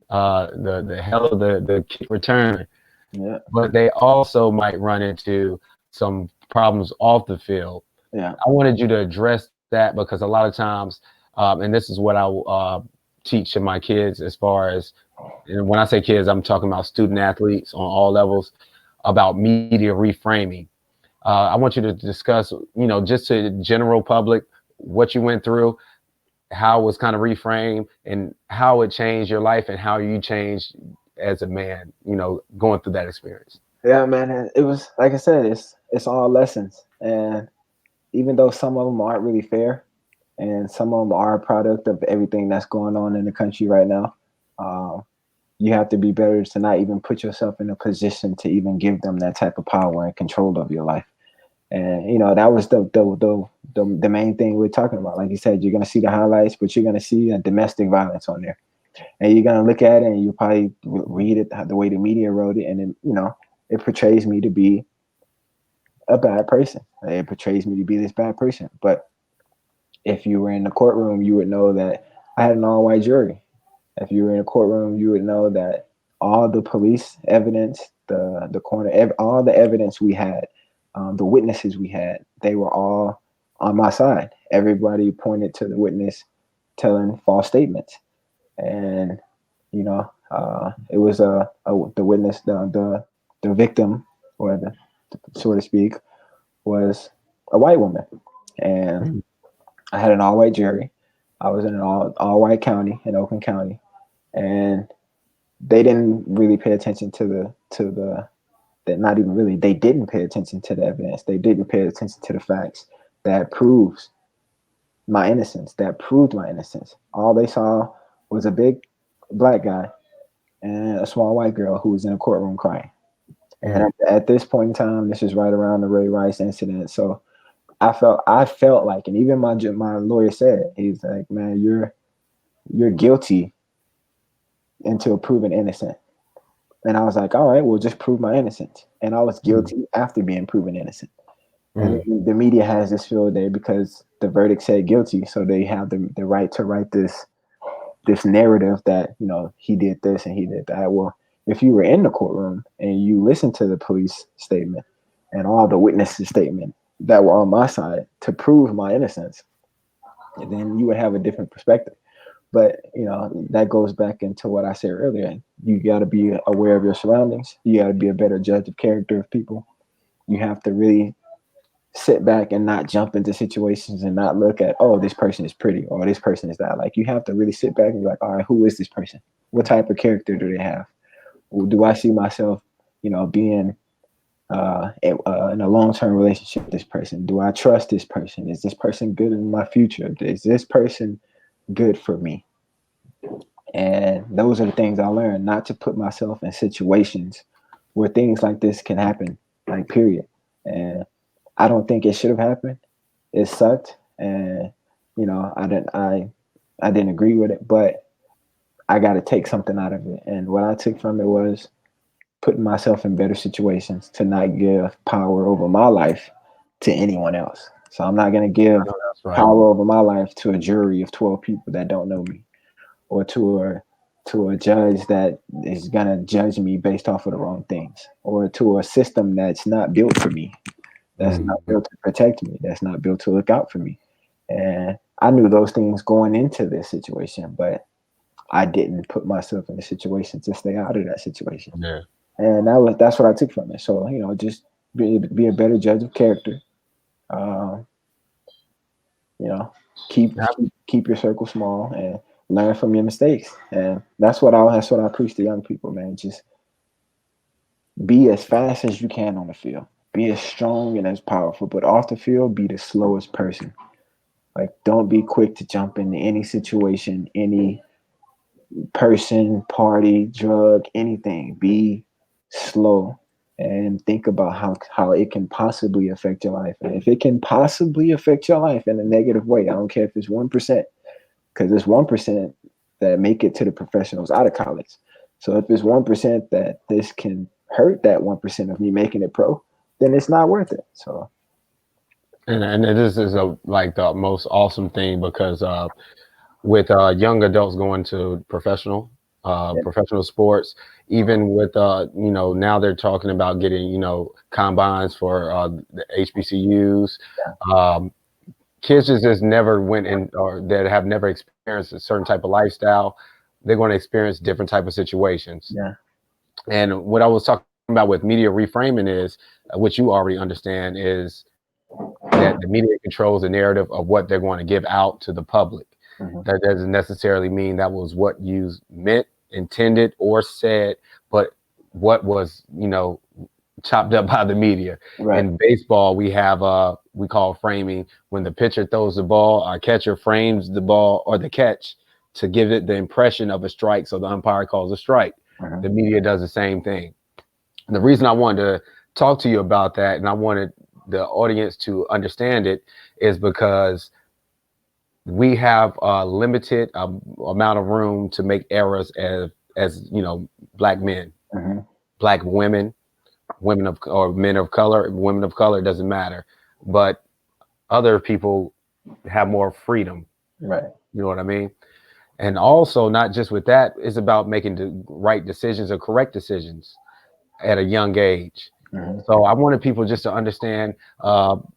the hell of the kick return. Yeah. But they also might run into some problems off the field. Yeah. I wanted you to address that, because a lot of times. And this is what I teach to my kids, as far as, and when I say kids, I'm talking about student athletes on all levels, about media reframing. I want you to discuss, just to the general public, what you went through, how it was kind of reframed, and how it changed your life, and how you changed as a man, going through that experience. Yeah, man. It was, like I said, it's all lessons. And even though some of them aren't really fair, and some of them are a product of everything that's going on in the country right now, you have to be better to not even put yourself in a position to even give them that type of power and control of your life. And that was the main thing we're talking about. Like you said, you're gonna see the highlights, but you're gonna see domestic violence on there, and you're gonna look at it, and you probably read it the way the media wrote it, and then it portrays me to be a bad person. It portrays me to be this bad person, but if you were in the courtroom, you would know that I had an all-white jury. If you were in a courtroom, you would know that all the police evidence, the coroner, all the evidence we had, the witnesses we had, they were all on my side. Everybody pointed to the witness telling false statements, and it was the witness, the victim, or so to speak, was a white woman, and I had an all-white jury. I was in an all-white county in Oakland County, and they didn't really pay attention to not even really. They didn't pay attention to the evidence. They didn't pay attention to the facts that proves my innocence. That proved my innocence. All they saw was a big black guy and a small white girl who was in a courtroom crying. And at this point in time, this is right around the Ray Rice incident. So I felt like, and even my lawyer said, he's like, man, you're guilty until proven innocent. And I was like, all right, well, just prove my innocence. And I was guilty after being proven innocent. And the media has this field day because the verdict said guilty, so they have the right to write this narrative that he did this and he did that. Well, if you were in the courtroom and you listened to the police statement and all the witnesses' statement that were on my side to prove my innocence, then you would have a different perspective. But that goes back into what I said earlier. You got to be aware of your surroundings. You got to be a better judge of character of people. You have to really sit back and not jump into situations and not look at, oh, this person is pretty or this person is that. Like, you have to really sit back and be like, all right, who is this person? What type of character do they have? Do I see myself, being in a long-term relationship with this person? Do I trust this person? Is this person good in my future? Is this person good for me? And those are the things I learned, not to put myself in situations where things like this can happen, like, period. And I don't think it should have happened. It sucked, and I didn't agree with it, but I got to take something out of it. And what I took from it was putting myself in better situations to not give power over my life to anyone else. So I'm not going to give power over my life to a jury of 12 people that don't know me, or to a judge that is going to judge me based off of the wrong things, or to a system that's not built for me, that's not built to protect me, that's not built to look out for me. And I knew those things going into this situation, but I didn't put myself in a situation to stay out of that situation. Yeah. And that's what I took from it. So, just be a better judge of character. Keep your circle small and learn from your mistakes. And that's what I preach to young people, man. Just be as fast as you can on the field. Be as strong and as powerful, but off the field, be the slowest person. Like, don't be quick to jump into any situation, any person, party, drug, anything. Be slow and think about how it can possibly affect your life. And if it can possibly affect your life in a negative way, I don't care if it's 1%, because it's 1% that make it to the professionals out of college. So if it's 1% that this can hurt that 1% of me making it pro, then it's not worth it. So. And this is like the most awesome thing, because with young adults going to professional sports, even with now they're talking about getting combines for the HBCUs. Kids just never went in, or that have never experienced a certain type of lifestyle. They're going to experience different type of situations. Yeah. And what I was talking about with media reframing is, what you already understand, is that the media controls the narrative of what they're going to give out to the public. That doesn't necessarily mean that was what you meant, intended, or said, but what was, chopped up by the media. Right. In baseball, we have we call framing, when the pitcher throws the ball, our catcher frames the ball or the catch to give it the impression of a strike, so the umpire calls a strike. The media does the same thing. And the reason I wanted to talk to you about that, and I wanted the audience to understand it, is because we have a limited amount of room to make errors as Black men, Black women, men of color, women of color, it doesn't matter. But other people have more freedom. Right. You know what I mean? And also, not just with that, it's about making the right decisions or correct decisions at a young age. So I wanted people just to understand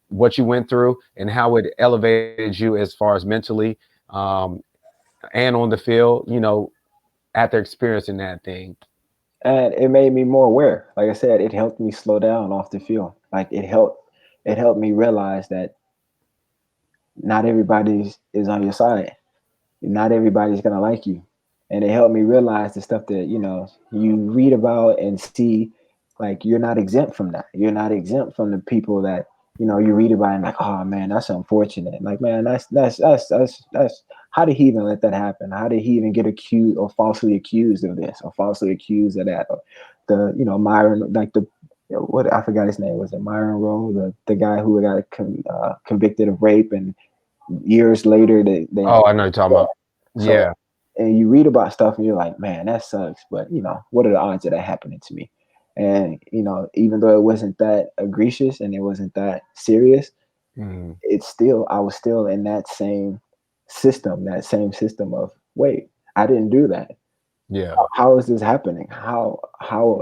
what you went through and how it elevated you as far as mentally and on the field, after experiencing that thing. And it made me more aware. Like I said, it helped me slow down off the field. Like, it helped me realize that not everybody is on your side. Not everybody's going to like you. And it helped me realize the stuff that, you read about and see. Like, you're not exempt from that. You're not exempt from the people that, you read about and like, oh man, that's unfortunate. Like, man, that's how did he even let that happen? How did he even get accused or falsely accused of this or falsely accused of that? Or the, Myron, like what, I forgot his name. Was it Myron Rowe, the guy who got convicted of rape, and years later they I know you're talking about. So, yeah. And you read about stuff and you're like, man, that sucks. But what are the odds of that happening to me? And, even though it wasn't that egregious and it wasn't that serious, I was still in that same system of, wait, I didn't do that. Yeah. How is this happening? How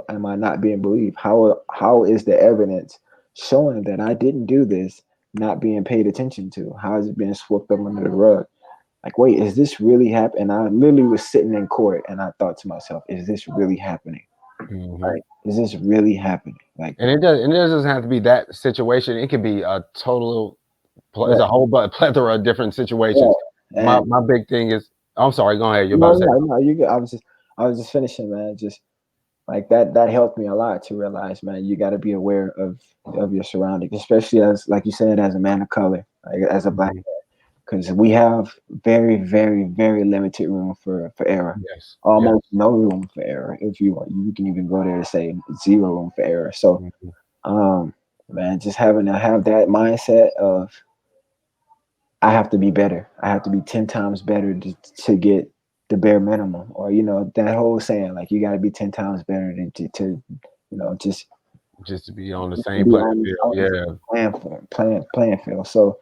am I not being believed? How is the evidence showing that I didn't do this not being paid attention to? How is it being swept up under the rug? Like, wait, is this really happening? I literally was sitting in court and I thought to myself, is this really happening? Like, is this really happening? Like, and it doesn't have to be that situation. It could be a total. There's a whole plethora of different situations. Yeah. My big thing is. I'm sorry. Go ahead. You're about to say. No, you good. I was just finishing, man. Just like that helped me a lot to realize, man, you got to be aware of your surroundings, especially as, like you said, as a man of color, like as a Black man. Because we have very, very, very limited room for error. Yes. Almost no room for error. If you want, you can even go there to say zero room for error. So, man, just having to have that mindset of, I have to be better. I have to be 10 times better to get the bare minimum, or that whole saying like you got to be 10 times better than to just Just to be on the same be playing on field. on Yeah. playing field. So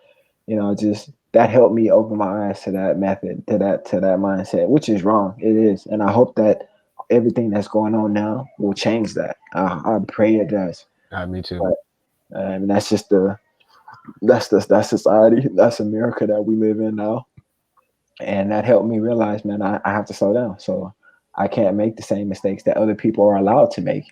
just that helped me open my eyes to that method, to that mindset, which is wrong. It is, and I hope that everything that's going on now will change that. I pray it does. Me too. But that's just that's society, that's America that we live in now, and that helped me realize, man, I have to slow down. So I can't make the same mistakes that other people are allowed to make,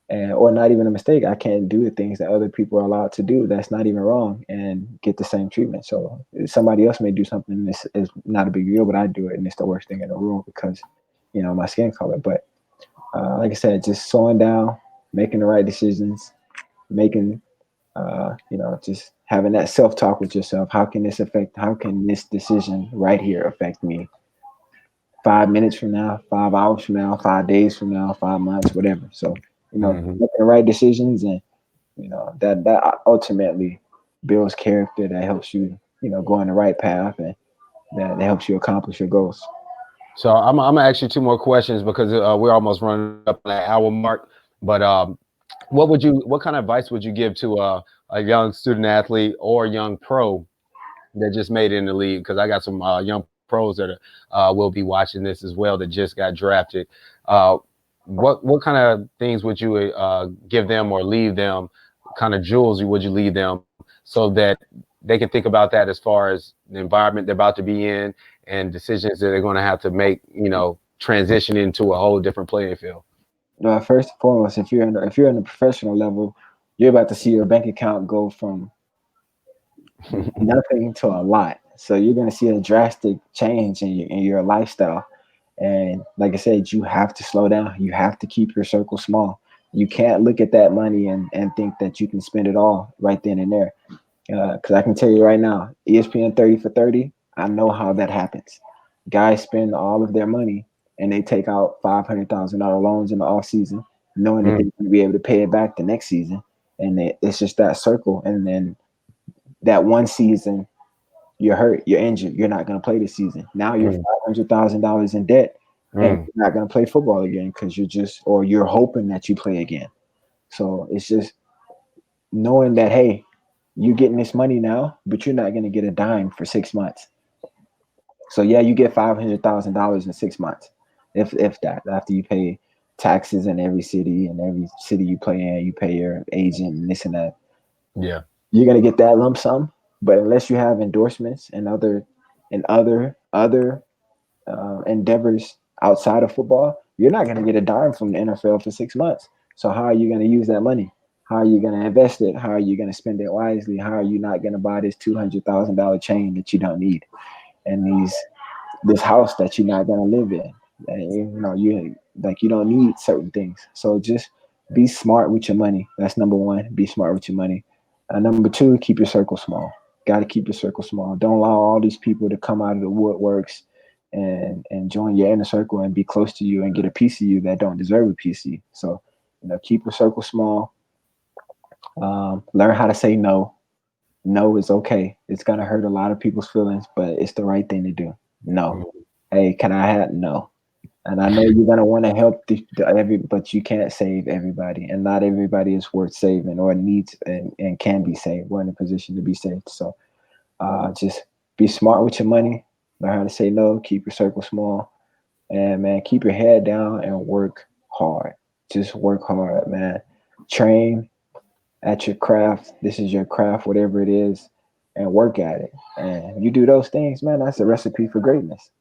or not even a mistake. I can't do the things that other people are allowed to do. That's not even wrong, and get the same treatment. So somebody else may do something this is not a big deal, but I do it, and it's the worst thing in the room because my skin color. But like I said, just slowing down, making the right decisions, making just having that self-talk with yourself. How can this decision right here affect me 5 minutes from now, 5 hours from now, 5 days from now, 5 months, whatever? So making the right decisions, and that ultimately builds character, that helps you go on the right path, and that helps you accomplish your goals. So I'm gonna ask you two more questions because we're almost running up on that hour mark. But what kind of advice would you give to a young student athlete or young pro that just made it in the league? Because I got some young pros that will be watching this as well that just got drafted. What kind of things would you give them or leave them? Kind of jewels would you leave them so that they can think about that as far as the environment they're about to be in and decisions that they're going to have to make, transition into a whole different playing field? First and foremost, if you're in the professional level, you're about to see your bank account go from nothing to a lot. So you're going to see a drastic change in your lifestyle. And like I said, you have to slow down. You have to keep your circle small. You can't look at that money and think that you can spend it all right then and there. Because I can tell you right now, ESPN 30 for 30, I know how that happens. Guys spend all of their money and they take out $500,000 loans in the off season, knowing that they're going to be able to pay it back the next season. And it's just that circle. And then that one season, you're hurt, you're injured, you're not going to play this season. Now you're $500,000 in debt, and you're not going to play football again because you're hoping that you play again. So it's just knowing that, hey, you're getting this money now, but you're not going to get a dime for 6 months. So yeah, you get $500,000 in 6 months, if that, after you pay taxes in every city you play in, you pay your agent and this and that. Yeah. You're gonna get that lump sum, but unless you have endorsements and other endeavors outside of football, you're not gonna get a dime from the NFL for 6 months. So how are you gonna use that money? How are you gonna invest it? How are you gonna spend it wisely? How are you not gonna buy this $200,000 chain that you don't need, and this house that you're not gonna live in? And, you don't need certain things. So just be smart with your money. That's number one. Be smart with your money. Number two, keep your circle small. Got to keep your circle small. Don't allow all these people to come out of the woodworks and join your inner circle and be close to you and get a piece of you that don't deserve a piece of you. So, keep your circle small. Learn how to say no. No is okay. It's gonna hurt a lot of people's feelings, but it's the right thing to do. No. Hey, can I have no? And I know you're gonna want to help but you can't save everybody, and not everybody is worth saving or needs and can be saved. We're in a position to be saved. So just be smart with your money. Learn how to say no. Keep your circle small, and man, keep your head down and work hard. Just work hard, man. Train at your craft. This is your craft, whatever it is, and work at it. And you do those things, man. That's a recipe for greatness.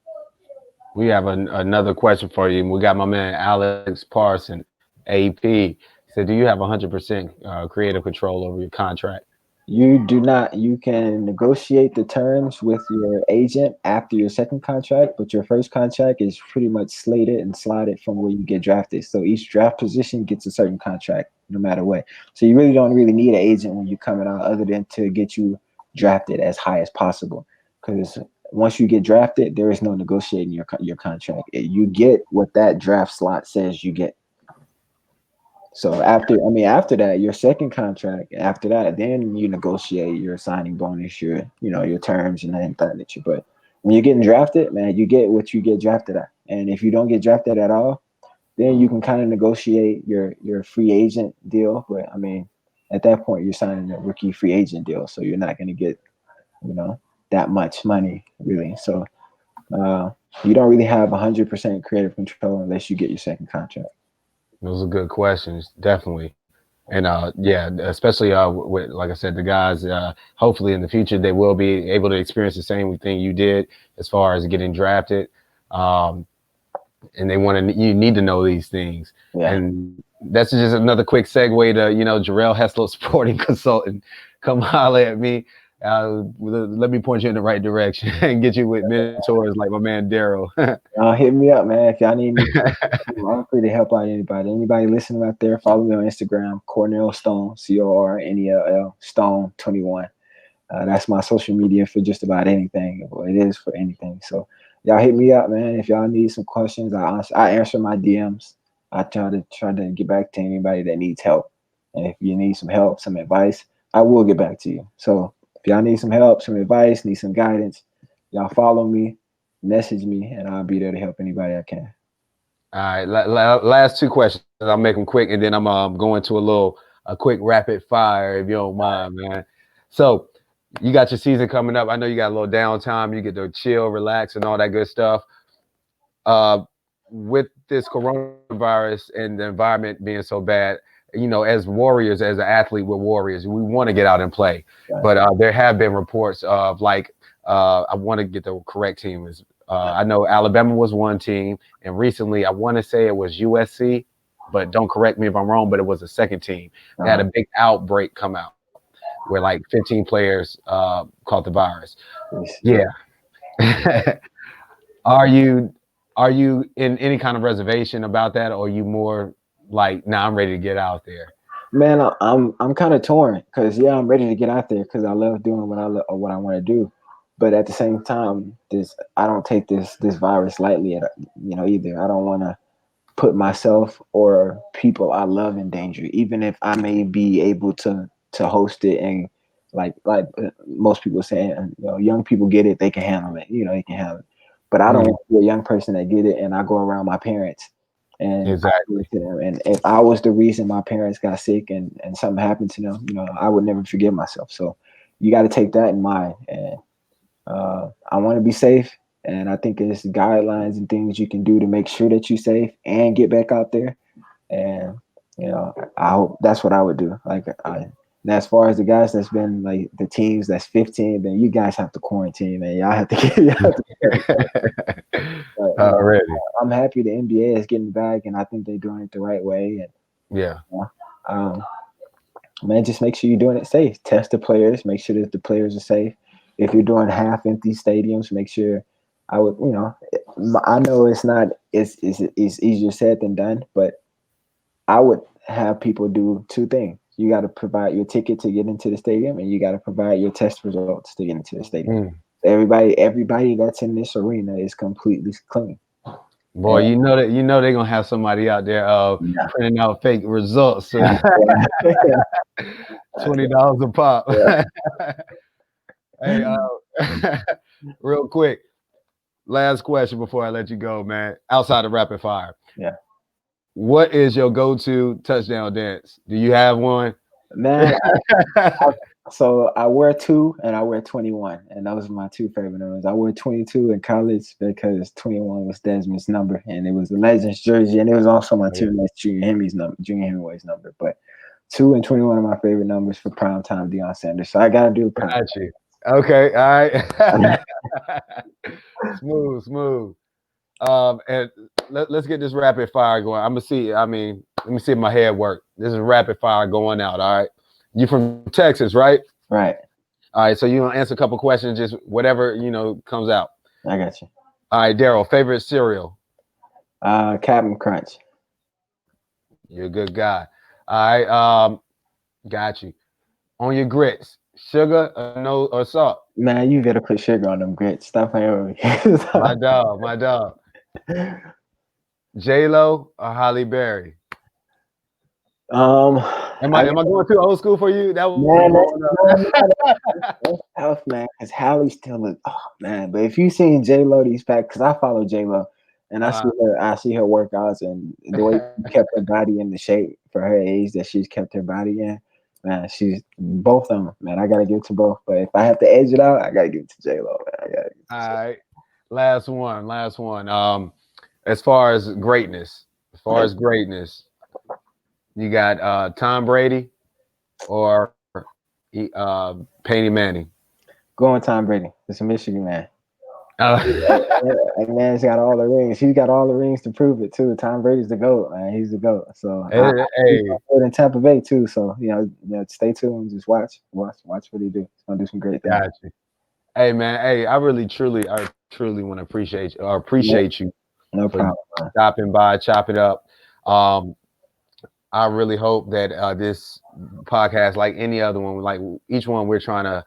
We have another question for you. We got my man Alex Parson, AP. He said, "Do you have 100% creative control over your contract?" You do not. You can negotiate the terms with your agent after your second contract, but your first contract is pretty much slated and slotted from where you get drafted. So each draft position gets a certain contract, no matter what. So you really don't need an agent when you're coming out, other than to get you drafted as high as possible. Because once you get drafted, there is no negotiating your contract. You get what that draft slot says you get. So after that, your second contract, after that, then you negotiate your signing bonus, your terms and then that. But when you're getting drafted, man, you get what you get drafted at. And if you don't get drafted at all, then you can kind of negotiate your free agent deal. But I mean, at that point, you're signing a rookie free agent deal, so you're not going to get, that much money really. So you don't really have 100% creative control unless you get your second contract. Those are good questions, definitely. And yeah, especially with, like I said, the guys, hopefully in the future, they will be able to experience the same thing you did as far as getting drafted. And you need to know these things. Yeah. And that's just another quick segue to, Jarrell Hessler, sporting consultant. Come holler at me. Let me point you in the right direction and get you with mentors like my man Darrell. Hit me up, man. If y'all need me, I'm free to help out anybody. Anybody listening out there, follow me on Instagram, Cornell Stone, CORNELL Stone 21. That's my social media for just about anything. Well, it is for anything. So y'all hit me up, man. If y'all need some questions, I answer my DMs. I try to get back to anybody that needs help. And if you need some help, some advice, I will get back to you. So if y'all need some help, some advice, need some guidance, y'all follow me, message me, and I'll be there to help anybody I can. All right, last two questions. I'll make them quick, and then I'm going to a quick rapid fire, if you don't mind, man. So you got your season coming up. I know you got a little downtime. You get to chill, relax, and all that good stuff. With this coronavirus and the environment being so bad, as warriors, as an athlete, we're warriors. We want to get out and play. Right. But there have been reports of I want to get the correct team. I know Alabama was one team, and recently I want to say it was USC, but don't correct me if I'm wrong, but it was a second team. They had a big outbreak come out where 15 players caught the virus. Yeah. Are you in any kind of reservation about that, or are you more I'm ready to get out there? Man, I'm kind of torn because I'm ready to get out there because I love doing what I want to do, but at the same time, I don't take this virus lightly, either. I don't want to put myself or people I love in danger, even if I may be able to host it and like most people saying, young people get it, they can handle it, they can handle it. But I don't want to be a young person that get it and I go around my parents and exactly to them. And if I was the reason my parents got sick and something happened to them, I would never forgive myself. So you got to take that in mind. And I want to be safe. And I think there's guidelines and things you can do to make sure that you're safe and get back out there. And, I hope that's what I would do. And as far as the guys that's been the teams that's 15, then you guys have to quarantine, man. Y'all have to get but, already. I'm happy the NBA is getting back, and I think they're doing it the right way. And yeah, man, just make sure you're doing it safe. Test the players, make sure that the players are safe. If you're doing half empty stadiums, make sure. I know it's easier said than done, but I would have people do two things. You got to provide your ticket to get into the stadium, and you got to provide your test results to get into the stadium. Everybody that's in this arena is completely clean. Boy, you know they're gonna have somebody out there printing out fake results. $20 a pop. Yeah. Hey, real quick, last question before I let you go, man. Outside of rapid fire. Yeah. What is your go-to touchdown dance? Do you have one? Man, so I wear 2 and I wear 21, and those are my two favorite numbers. I wear 22 in college because 21 was Desmond's number, and it was the Legends jersey, and it was also my teammate's Junior Hemingway's number. But 2 and 21 are my favorite numbers for primetime Deion Sanders. So I gotta do prime. Got you. Okay, all right. Smooth. And let's get this rapid fire going. Let me see if my head works. This is rapid fire going out, all right? You from Texas, right? Right. All right, so you're going to answer a couple questions, just whatever, comes out. I got you. All right, Darrell, favorite cereal? Captain Crunch. You're a good guy. All right, got you. On your grits, sugar or salt? Man, you better put sugar on them grits. Stop playing with me. My dog. J-Lo or Halle Berry? Am I going too old school for you? That was that's tough, man. Because Halle still looks, oh man. But if you seen J-Lo these packs, because I follow J-Lo, and I see her workouts and the way she kept her body in the shape for her age that she's kept her body in. Man, she's both of them, man. I gotta give it to both. But if I have to edge it out, I gotta give it to J-Lo, man. All right, last one. As far as greatness, you got Tom Brady or Peyton Manning. Going Tom Brady. It's a Michigan man. That man's got all the rings. He's got all the rings to prove it too. Tom Brady's the GOAT, man. He's the GOAT. So he's in Tampa Bay too. So you know, stay tuned and just watch what he do. He's gonna do some great things. Gotcha. Hey man, I really truly want to appreciate you. No problem. Stopping by, chop it up. I really hope that this podcast, like any other one, like each one, we're trying to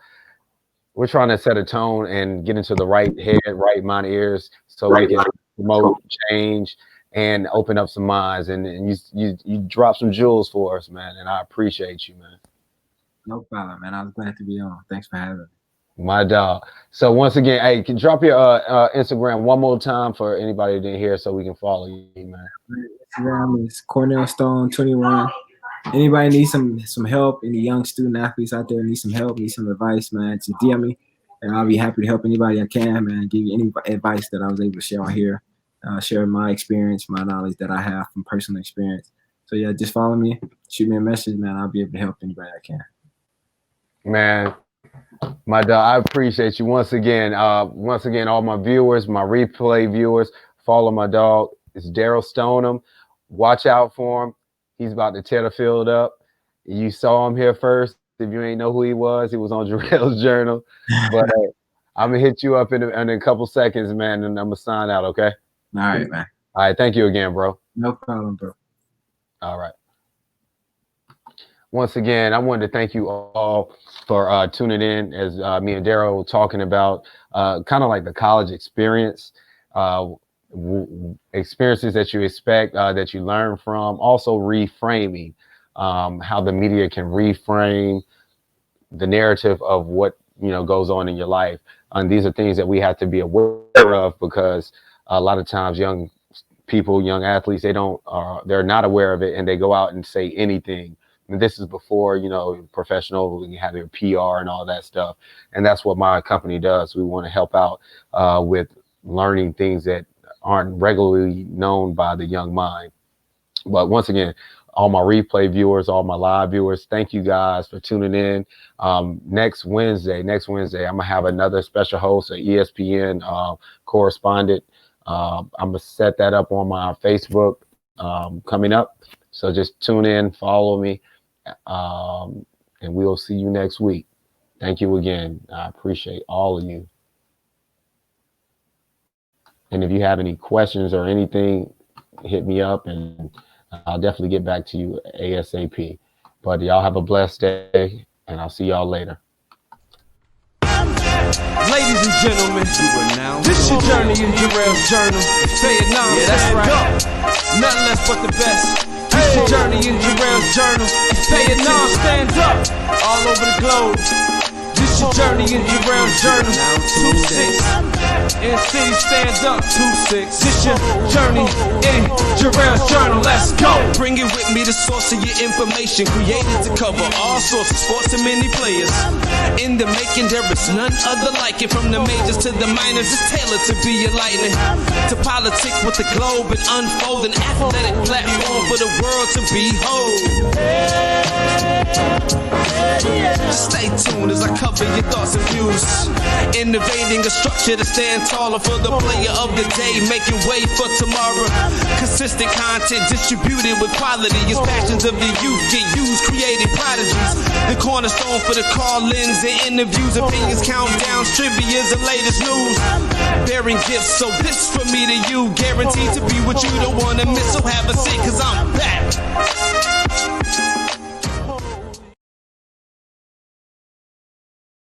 set a tone and get into the right head, right mind, ears, so we can promote change and open up some minds. And you drop some jewels for us, man. And I appreciate you, man. No problem, man. I was glad to be on. Thanks for having me. My dog. So once again, hey, can you drop your Instagram one more time for anybody who didn't hear, so we can follow you, man. Instagram is Cornell Stone 21. Anybody needs some help? Any young student athletes out there need some help, need some advice, man? Just DM me, and I'll be happy to help anybody I can, man. Give you any advice that I was able to share on here. Share my experience, my knowledge that I have from personal experience. So yeah, just follow me, shoot me a message, man. I'll be able to help anybody I can. Man, my dog, I appreciate you once again. All my viewers, my replay viewers, follow my dog. It's Darrly Stonum. Watch out for him. He's about to tear the field up. You saw him here first. If you ain't know who he was on Jarrell's Journal. But I'm going to hit you up in a couple seconds, man, and I'm going to sign out, okay? All right, man. All right, thank you again, bro. No problem, bro. All right. Once again, I wanted to thank you all for tuning in as me and Darrell were talking about kind of like the college experience, experiences that you expect, that you learn from, also reframing how the media can reframe the narrative of what goes on in your life. And these are things that we have to be aware of, because a lot of times young people, young athletes, they're not aware of it, and they go out and say anything. And this is before, professional, you have your PR and all that stuff. And that's what my company does. We want to help out with learning things that aren't regularly known by the young mind. But once again, all my replay viewers, all my live viewers, thank you guys for tuning in. Next Wednesday, I'm gonna have another special host, an ESPN correspondent. I'm gonna set that up on my Facebook coming up. So just tune in, follow me, and we'll see you next week. Thank you again. I appreciate all of you. And if you have any questions or anything, hit me up and I'll definitely get back to you ASAP. But y'all have a blessed day, and I'll see y'all later. Ladies and gentlemen, this your journey in Jarrell's Journal. Vietnam, yeah, that's right. Nothing less but the best. This your journey in Jarrell's Journal. Vietnam, stand up all over the globe. This your journey in Jarrell's Journal. 2-6. In city, stand up. 2-6. This your journey in Jarrell's Journal. Let's go. Bring it with me, the source of your information, created to cover all sorts of sports and many players. In the making, there is none other like it. From the majors to the minors, it's tailored to be enlightening. To politics with the globe and unfold an athletic platform for the world to behold. Stay tuned as I cover your thoughts and views. Innovating a structure to stand taller for the player of the day, making way for tomorrow. Consistent content distributed with quality as passions of the youth get used, creating prodigies. The cornerstone for the call-ins and interviews, opinions, countdowns, trivia's the latest news. Bearing gifts, so this from me to you, guaranteed to be what you don't want to miss. So have a seat, cause I'm back.